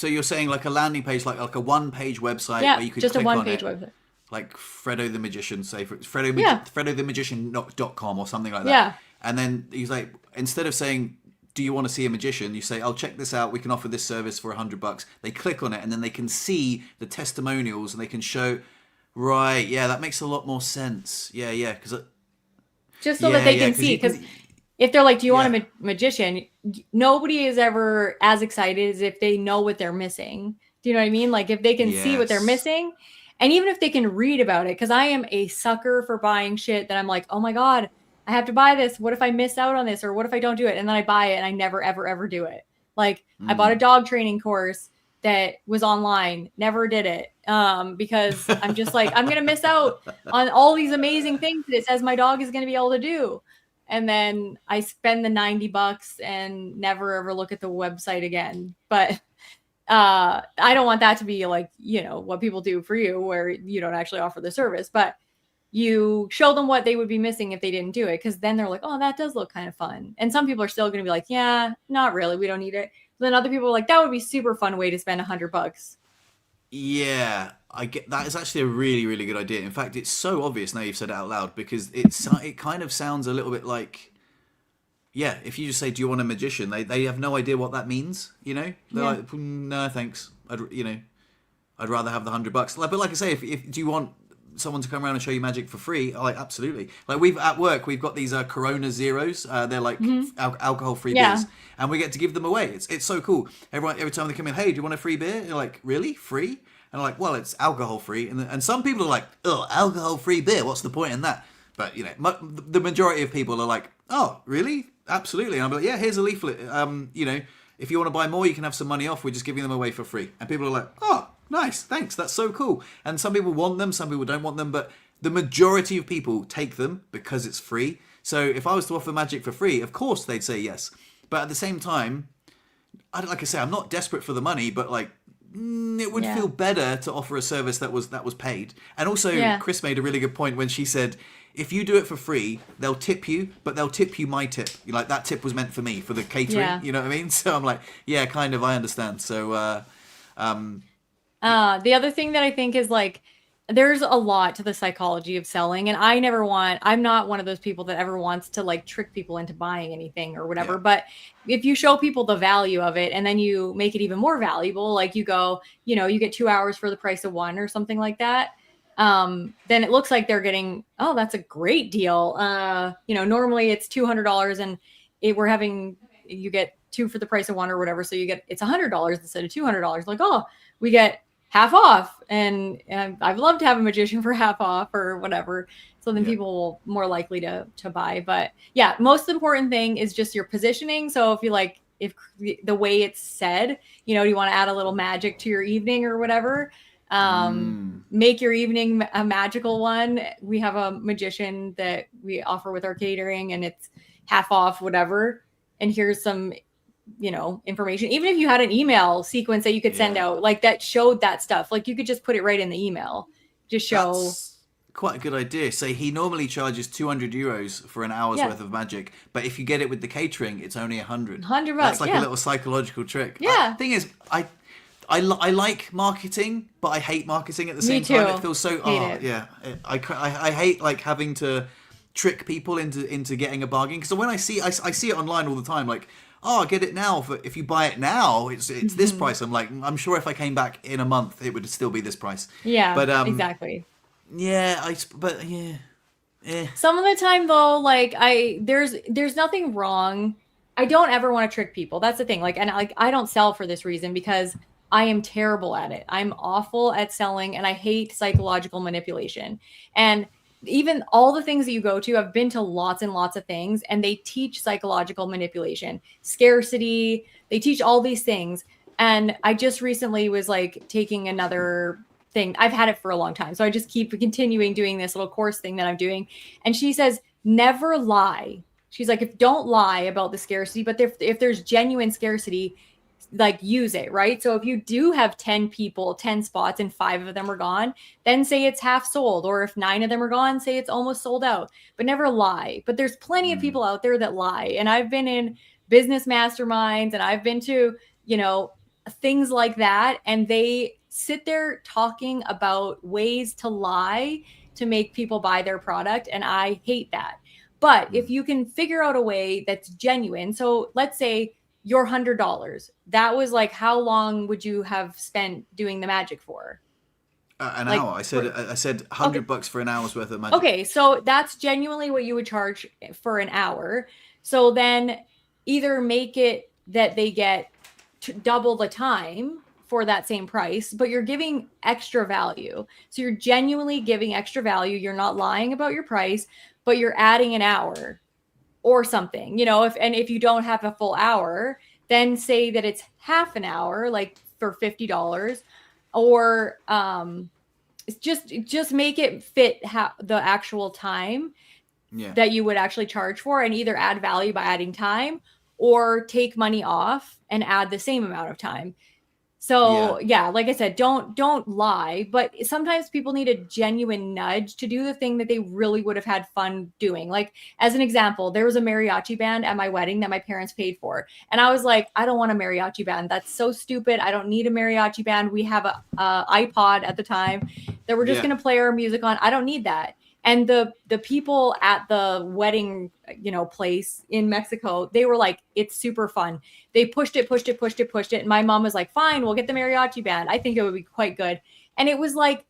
you're saying like a landing page, like a one-page website where you could just click a one-page on it, website. like Fredo the Magician, say for FredoTheMagician.com or something like that. Yeah. And then he's like, instead of saying, do you want to see a magician? You say, check this out. We can offer this service for $100. They click on it, and then they can see the testimonials, and they can show, right, yeah, that makes a lot more sense. Yeah, because just so that they can see, because if they're like, do you want a magician? Nobody is ever as excited as if they know what they're missing. Do you know what I mean? Like if they can see what they're missing, and even if they can read about it, because I am a sucker for buying shit that I'm like, oh my God, I have to buy this. What if I miss out on this? Or what if I don't do it? And then I buy it and I never, ever, ever do it. Like I bought a dog training course that was online, never did it. Because I'm just like, I'm going to miss out on all these amazing things that it says my dog is going to be able to do. And then I spend the $90 and never ever look at the website again. But I don't want that to be like, what people do for you where you don't actually offer the service, but you show them what they would be missing if they didn't do it. Cause then they're like, oh, that does look kind of fun. And some people are still going to be like, yeah, not really. We don't need it. But then other people are like, that would be super fun way to spend $100. Yeah, I get that. Is actually a really, really good idea. In fact, it's so obvious now you've said it out loud, because it kind of sounds a little bit like, if you just say, do you want a magician? They have no idea what that means. They're like, no, thanks. I'd rather have the $100. But like I say, if do you want someone to come around and show you magic for free? Like absolutely. Like we've got these Corona Zeros. They're like alcohol-free beers, and we get to give them away. It's so cool. Every time they come in, hey, do you want a free beer? You're like, really? Free? And I'm like, well, it's alcohol-free. And some people are like, oh, alcohol-free beer. What's the point in that? But the majority of people are like, oh, really? Absolutely. And I'm like, yeah, here's a leaflet. If you want to buy more, you can have some money off. We're just giving them away for free. And people are like, oh, nice, thanks, that's so cool. And some people want them, some people don't want them, but the majority of people take them because it's free. So if I was to offer magic for free, of course they'd say yes. But at the same time, like I say, I'm not desperate for the money, but like it would feel better to offer a service that was paid. And also, Chris made a really good point when she said, if you do it for free, they'll tip you, but they'll tip you my tip. Like that tip was meant for me, for the catering. Yeah. You know what I mean? So I'm like, yeah, kind of, I understand. So, the other thing that I think is like, there's a lot to the psychology of selling, and I'm not one of those people that ever wants to like trick people into buying anything or whatever. Yeah. But if you show people the value of it and then you make it even more valuable, like you go, you get 2 hours for the price of one or something like that. then it looks like they're getting, oh, that's a great deal. Normally it's $200 and you get two for the price of one or whatever. So it's $100 instead of $200. Like, oh, we get half off. And I've loved to have a magician for half off or whatever. So then people will more likely to buy. But yeah, most important thing is just your positioning. So if the way it's said, do you want to add a little magic to your evening or whatever? Make your evening a magical one. We have a magician that we offer with our catering and it's half off, whatever. And here's some, information. Even if you had an email sequence that you could send out, like that showed that stuff, like you could just put it right in the email. Just show. That's quite a good idea. So he normally charges €200 for an hour's worth of magic, but if you get it with the catering, it's only $100. $100. That's like a little psychological trick. Yeah. Thing is, I like marketing, but I hate marketing at the same time. It feels so. I hate like having to trick people into getting a bargain, because when I see it online all the time, like, oh, get it now. If you buy it now, it's this price. I'm like, I'm sure if I came back in a month, it would still be this price. Yeah, but exactly. Yeah, Some of the time though, like there's nothing wrong. I don't ever want to trick people. That's the thing. Like, and I don't sell for this reason because I am terrible at it. I'm awful at selling and I hate psychological manipulation. And even all the things that you go to, I've been to lots and lots of things and they teach psychological manipulation, scarcity. They teach all these things. And I just recently was like taking another thing. I've had it for a long time. So I just keep continuing doing this little course thing that I'm doing. And she says, never lie. She's like, don't lie about the scarcity, but if there's genuine scarcity, like use it, right? So if you do have 10 people, 10 spots and 5 of them are gone, then say it's half sold. Or if 9 of them are gone, say it's almost sold out, but never lie. But there's plenty of people out there that lie. And I've been in business masterminds and I've been to, things like that. And they sit there talking about ways to lie to make people buy their product. And I hate that. But if you can figure out a way that's genuine, so let's say your $100, that was like, how long would you have spent doing the magic for? An hour. I said $100 for an hour's worth of magic. Okay, so that's genuinely what you would charge for an hour. So then either make it that they get double the time for that same price, but you're giving extra value. So you're genuinely giving extra value. You're not lying about your price, but you're adding an hour or something, if you don't have a full hour, then say that it's half an hour, like for $50, or just make it fit the actual time that you would actually charge for, and either add value by adding time or take money off and add the same amount of time. So like I said, don't lie, but sometimes people need a genuine nudge to do the thing that they really would have had fun doing. Like as an example, there was a mariachi band at my wedding that my parents paid for. And I was like, I don't want a mariachi band. That's so stupid. I don't need a mariachi band. We have a iPod at the time that we're just going to play our music on. I don't need that. And the people at the wedding, place in Mexico, they were like, it's super fun. They pushed it. And my mom was like, fine, we'll get the mariachi band. I think it would be quite good. And it was like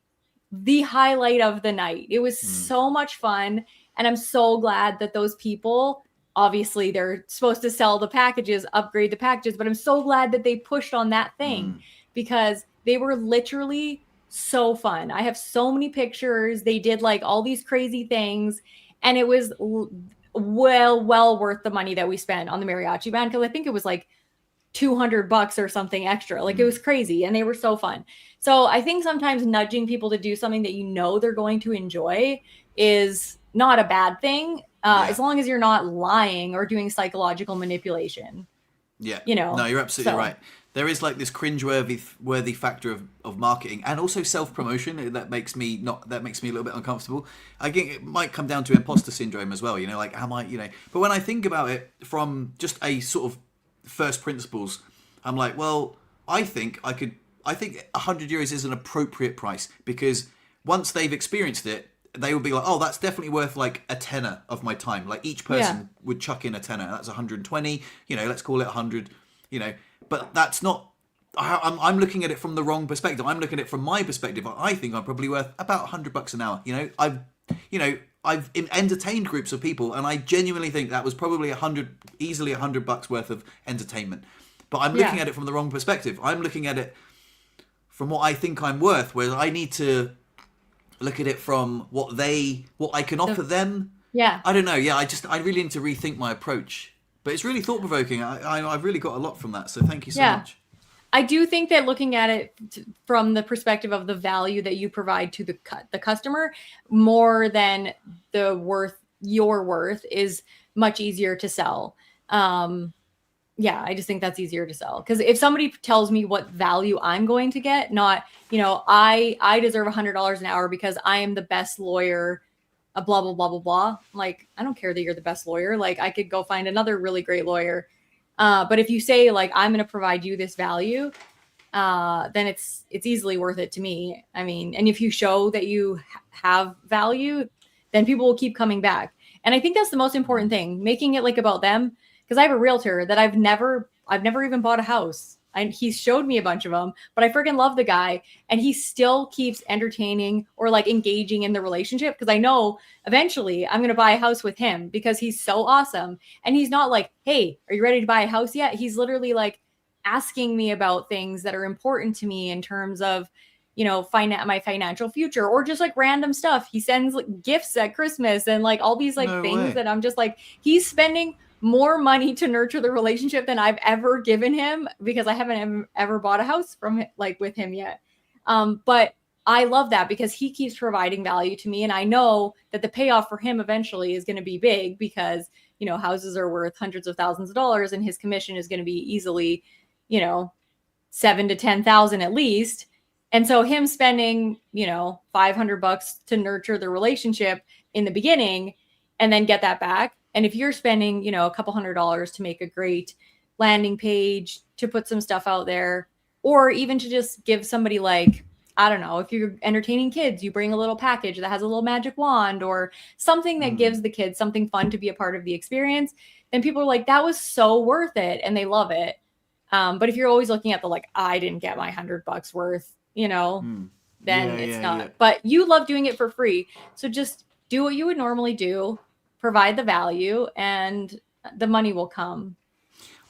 the highlight of the night. It was so much fun. And I'm so glad that those people, obviously they're supposed to sell the packages, upgrade the packages, but I'm so glad that they pushed on that thing because they were literally so fun. I have so many pictures. They did like all these crazy things, and it was well worth the money that we spent on the mariachi band, because I think it was like $200 or something extra. Like it was crazy, and they were so fun. So I think sometimes nudging people to do something that they're going to enjoy is not a bad thing, as long as you're not lying or doing psychological manipulation. Yeah. No, you're absolutely right. There is like this cringe-worthy factor of marketing, and also self-promotion that makes me a little bit uncomfortable. I think it might come down to imposter syndrome as well, like am I, but when I think about it from just a sort of first principles, I'm like, well, I think €100 is an appropriate price, because once they've experienced it, they will be like, oh, that's definitely worth like a tenner of my time. Like each person would chuck in a tenner. That's 120, let's call it 100, but that's not I'm looking at it from the wrong perspective. I'm looking at it from my perspective. I think I'm probably worth about $100 an hour. I've entertained groups of people, and I genuinely think that was probably easily $100 worth of entertainment. But I'm looking at it from the wrong perspective. I'm looking at it from what I think I'm worth, whereas I need to look at it from what I can offer them. Yeah. I don't know. Yeah, I really need to rethink my approach. But it's really thought provoking. I've really got a lot from that. So thank you so much. I do think that looking at it from the perspective of the value that you provide to the customer more than your worth is much easier to sell. I just think that's easier to sell. Because if somebody tells me what value I'm going to get, not, I deserve $100 an hour because I am the best lawyer, blah, blah, blah, blah, blah. Like, I don't care that you're the best lawyer. Like, I could go find another really great lawyer. But if you say, like, I'm going to provide you this value, then it's easily worth it to me. I mean, and if you show that you have value, then people will keep coming back. And I think that's the most important thing, making it like about them. Because I have a realtor that I've never even bought a house. And he's showed me a bunch of them, but I freaking love the guy. And he still keeps entertaining or like engaging in the relationship. Because I know eventually I'm going to buy a house with him because he's so awesome. And he's not like, hey, are you ready to buy a house yet? He's literally like asking me about things that are important to me in terms of, my financial future or just like random stuff. He sends like gifts at Christmas and like all these like things that I'm just like, he's spending more money to nurture the relationship than I've ever given him because I haven't ever bought a house from with him yet. But I love that because he keeps providing value to me. And I know that the payoff for him eventually is going to be big because, houses are worth hundreds of thousands of dollars and his commission is going to be easily, $7,000 to $10,000 at least. And so him spending, $500 to nurture the relationship in the beginning and then get that back. And if you're spending, a couple $100s to make a great landing page, to put some stuff out there, or even to just give somebody like, I don't know, if you're entertaining kids, you bring a little package that has a little magic wand or something that gives the kids something fun to be a part of the experience, then people are like, that was so worth it. And they love it. But if you're always looking at the, like, I didn't get my $100 worth, then it's not. Yeah. But you love doing it for free. So just do what you would normally do. Provide the value and the money will come.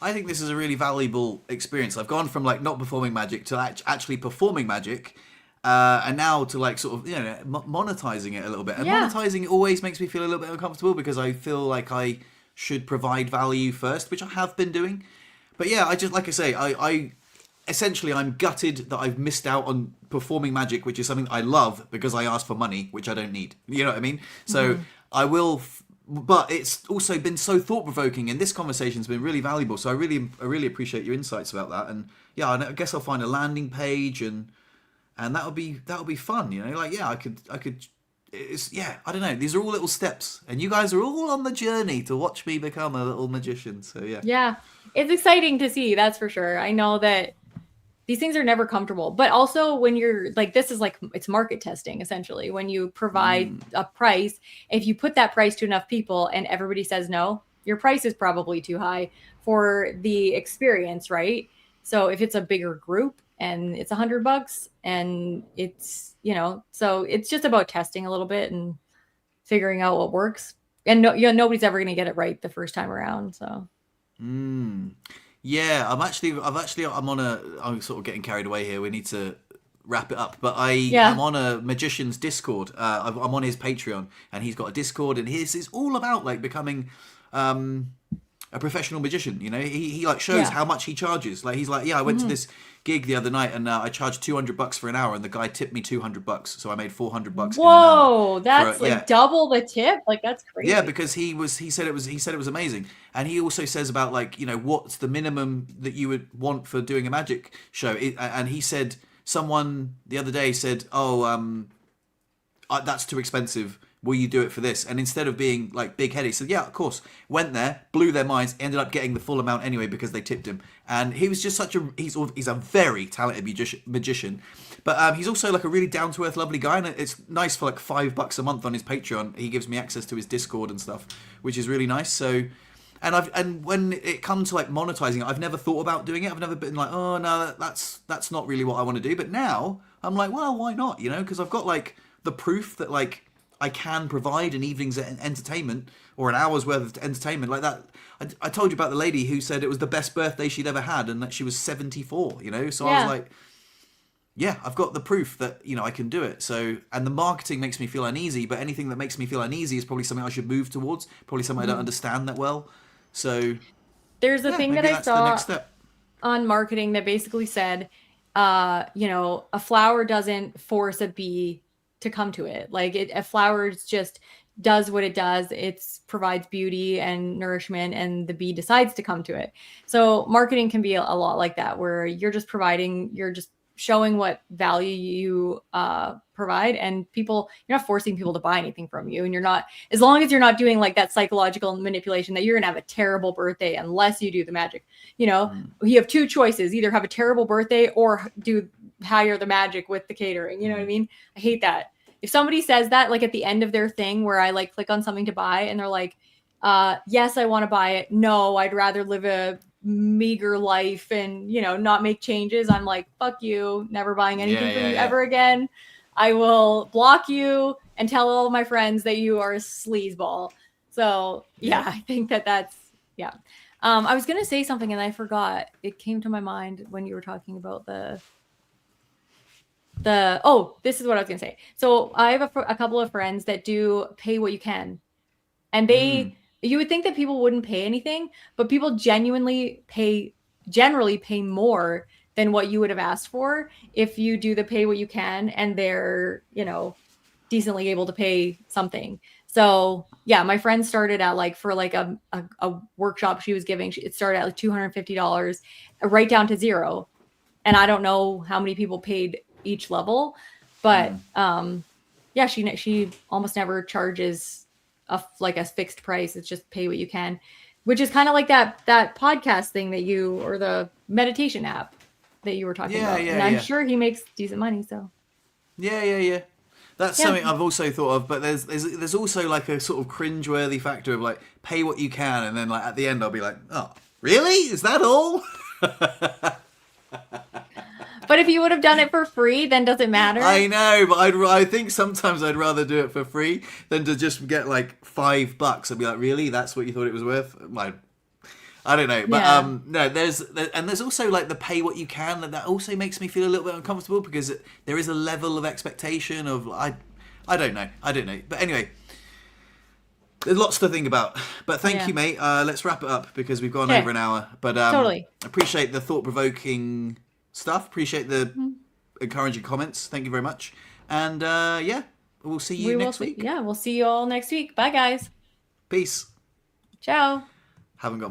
I think this is a really valuable experience. I've gone from like not performing magic to actually performing magic, and now to like sort of monetizing it a little bit. And monetizing it always makes me feel a little bit uncomfortable because I feel like I should provide value first, which I have been doing. But yeah, I just like I say, I essentially I'm gutted that I've missed out on performing magic, which is something I love because I asked for money, which I don't need. You know what I mean? So I will. But it's also been so thought-provoking, and this conversation's been really valuable. So I really appreciate your insights about that. And yeah, I guess I'll find a landing page, and that'll be fun. I could. It's I don't know. These are all little steps, and you guys are all on the journey to watch me become a little magician. So yeah. Yeah, it's exciting to see. That's for sure. I know that these things are never comfortable, but also when you're like, this is like, it's market testing essentially. When you provide a price, if you put that price to enough people and everybody says no, your price is probably too high for the experience, right? So if it's a bigger group and it's $100 and it's, so it's just about testing a little bit and figuring out what works. And nobody's ever going to get it right the first time around. So. Yeah, I'm sort of getting carried away here. We need to wrap it up. But I'm on a magician's Discord. I'm on his Patreon, and he's got a Discord, and his is all about like becoming a professional magician. He like shows how much he charges. Like he's like, I went to this gig the other night, and I charged $200 for an hour, and the guy tipped me $200, so I made $400. Whoa, that's double the tip. Like that's crazy. Yeah, because he said it was amazing, and he also says about like what's the minimum that you would want for doing a magic show, and he said someone the other day said, that's too expensive. Will you do it for this? And instead of being like big headed, he said, yeah, of course. Went there, blew their minds, ended up getting the full amount anyway because they tipped him. And he was just he's a very talented magician. But he's also like a really down to earth, lovely guy. And it's nice for like $5 a month on his Patreon. He gives me access to his Discord and stuff, which is really nice. So And when it comes to like monetizing it, I've never thought about doing it. I've never been like, oh no, that's not really what I want to do. But now I'm like, well, why not? You know, because I've got like the proof that like I can provide an evening's entertainment or an hour's worth of entertainment like that. I told you about the lady who said it was the best birthday she'd ever had and that she was 74. You know, so I was like, yeah, I've got the proof that, you know, I can do it. So, and the marketing makes me feel uneasy, but anything that makes me feel uneasy is probably something I should move towards, probably something I don't understand that well. So, there's a thing that I that's the saw next step. on marketing that basically said, you know, a flower doesn't force a bee to come to it. Like a flower just does what it does. It provides beauty and nourishment, and the bee decides to come to it. So marketing can be a lot like that, where you're just showing what value you provide, and you're not forcing people to buy anything from you. And you're not, as long as you're not doing like that psychological manipulation that you're gonna have a terrible birthday unless you do the magic. You know, you have two choices: either have a terrible birthday or hire the magic with the catering. You know what I mean? I hate that. If somebody says that, like at the end of their thing where I like click on something to buy and they're like, yes, I want to buy it. No, I'd rather live a meager life and, you know, not make changes. I'm like, fuck you, never buying anything from you ever again. I will block you and tell all my friends that you are a sleazeball. So I think that's I was gonna say something and I forgot. It came to my mind when you were talking about this is what I was gonna say. So I have a couple of friends that do pay what you can, and you would think that people wouldn't pay anything, but people generally pay more than what you would have asked for if you do the pay what you can and they're, you know, decently able to pay something. So yeah, my friend started at like, for like a workshop she was giving, it started at like $250 right down to zero. And I don't know how many people paid each level, but she almost never charges a fixed price. It's just pay what you can, which is kind of like that podcast thing or the meditation app that you were talking about. And I'm sure he makes decent money. So yeah. That's something I've also thought of, but there's also like a sort of cringeworthy factor of like pay what you can, and then like at the end I'll be like, oh, really? Is that all? But if you would have done it for free, then does it matter? I know, but I think sometimes I'd rather do it for free than to just get like $5. I'd be like, really? That's what you thought it was worth? I don't know, but no. There's also like the pay what you can, and that also makes me feel a little bit uncomfortable because there is a level of expectation of I don't know, but anyway. There's lots to think about, but thank you, mate. Let's wrap it up because we've gone over an hour. But totally appreciate the thought-provoking stuff. Appreciate the encouraging comments. Thank you very much. And we'll see you next week. Yeah, we'll see you all next week. Bye, guys. Peace. Ciao. Haven't got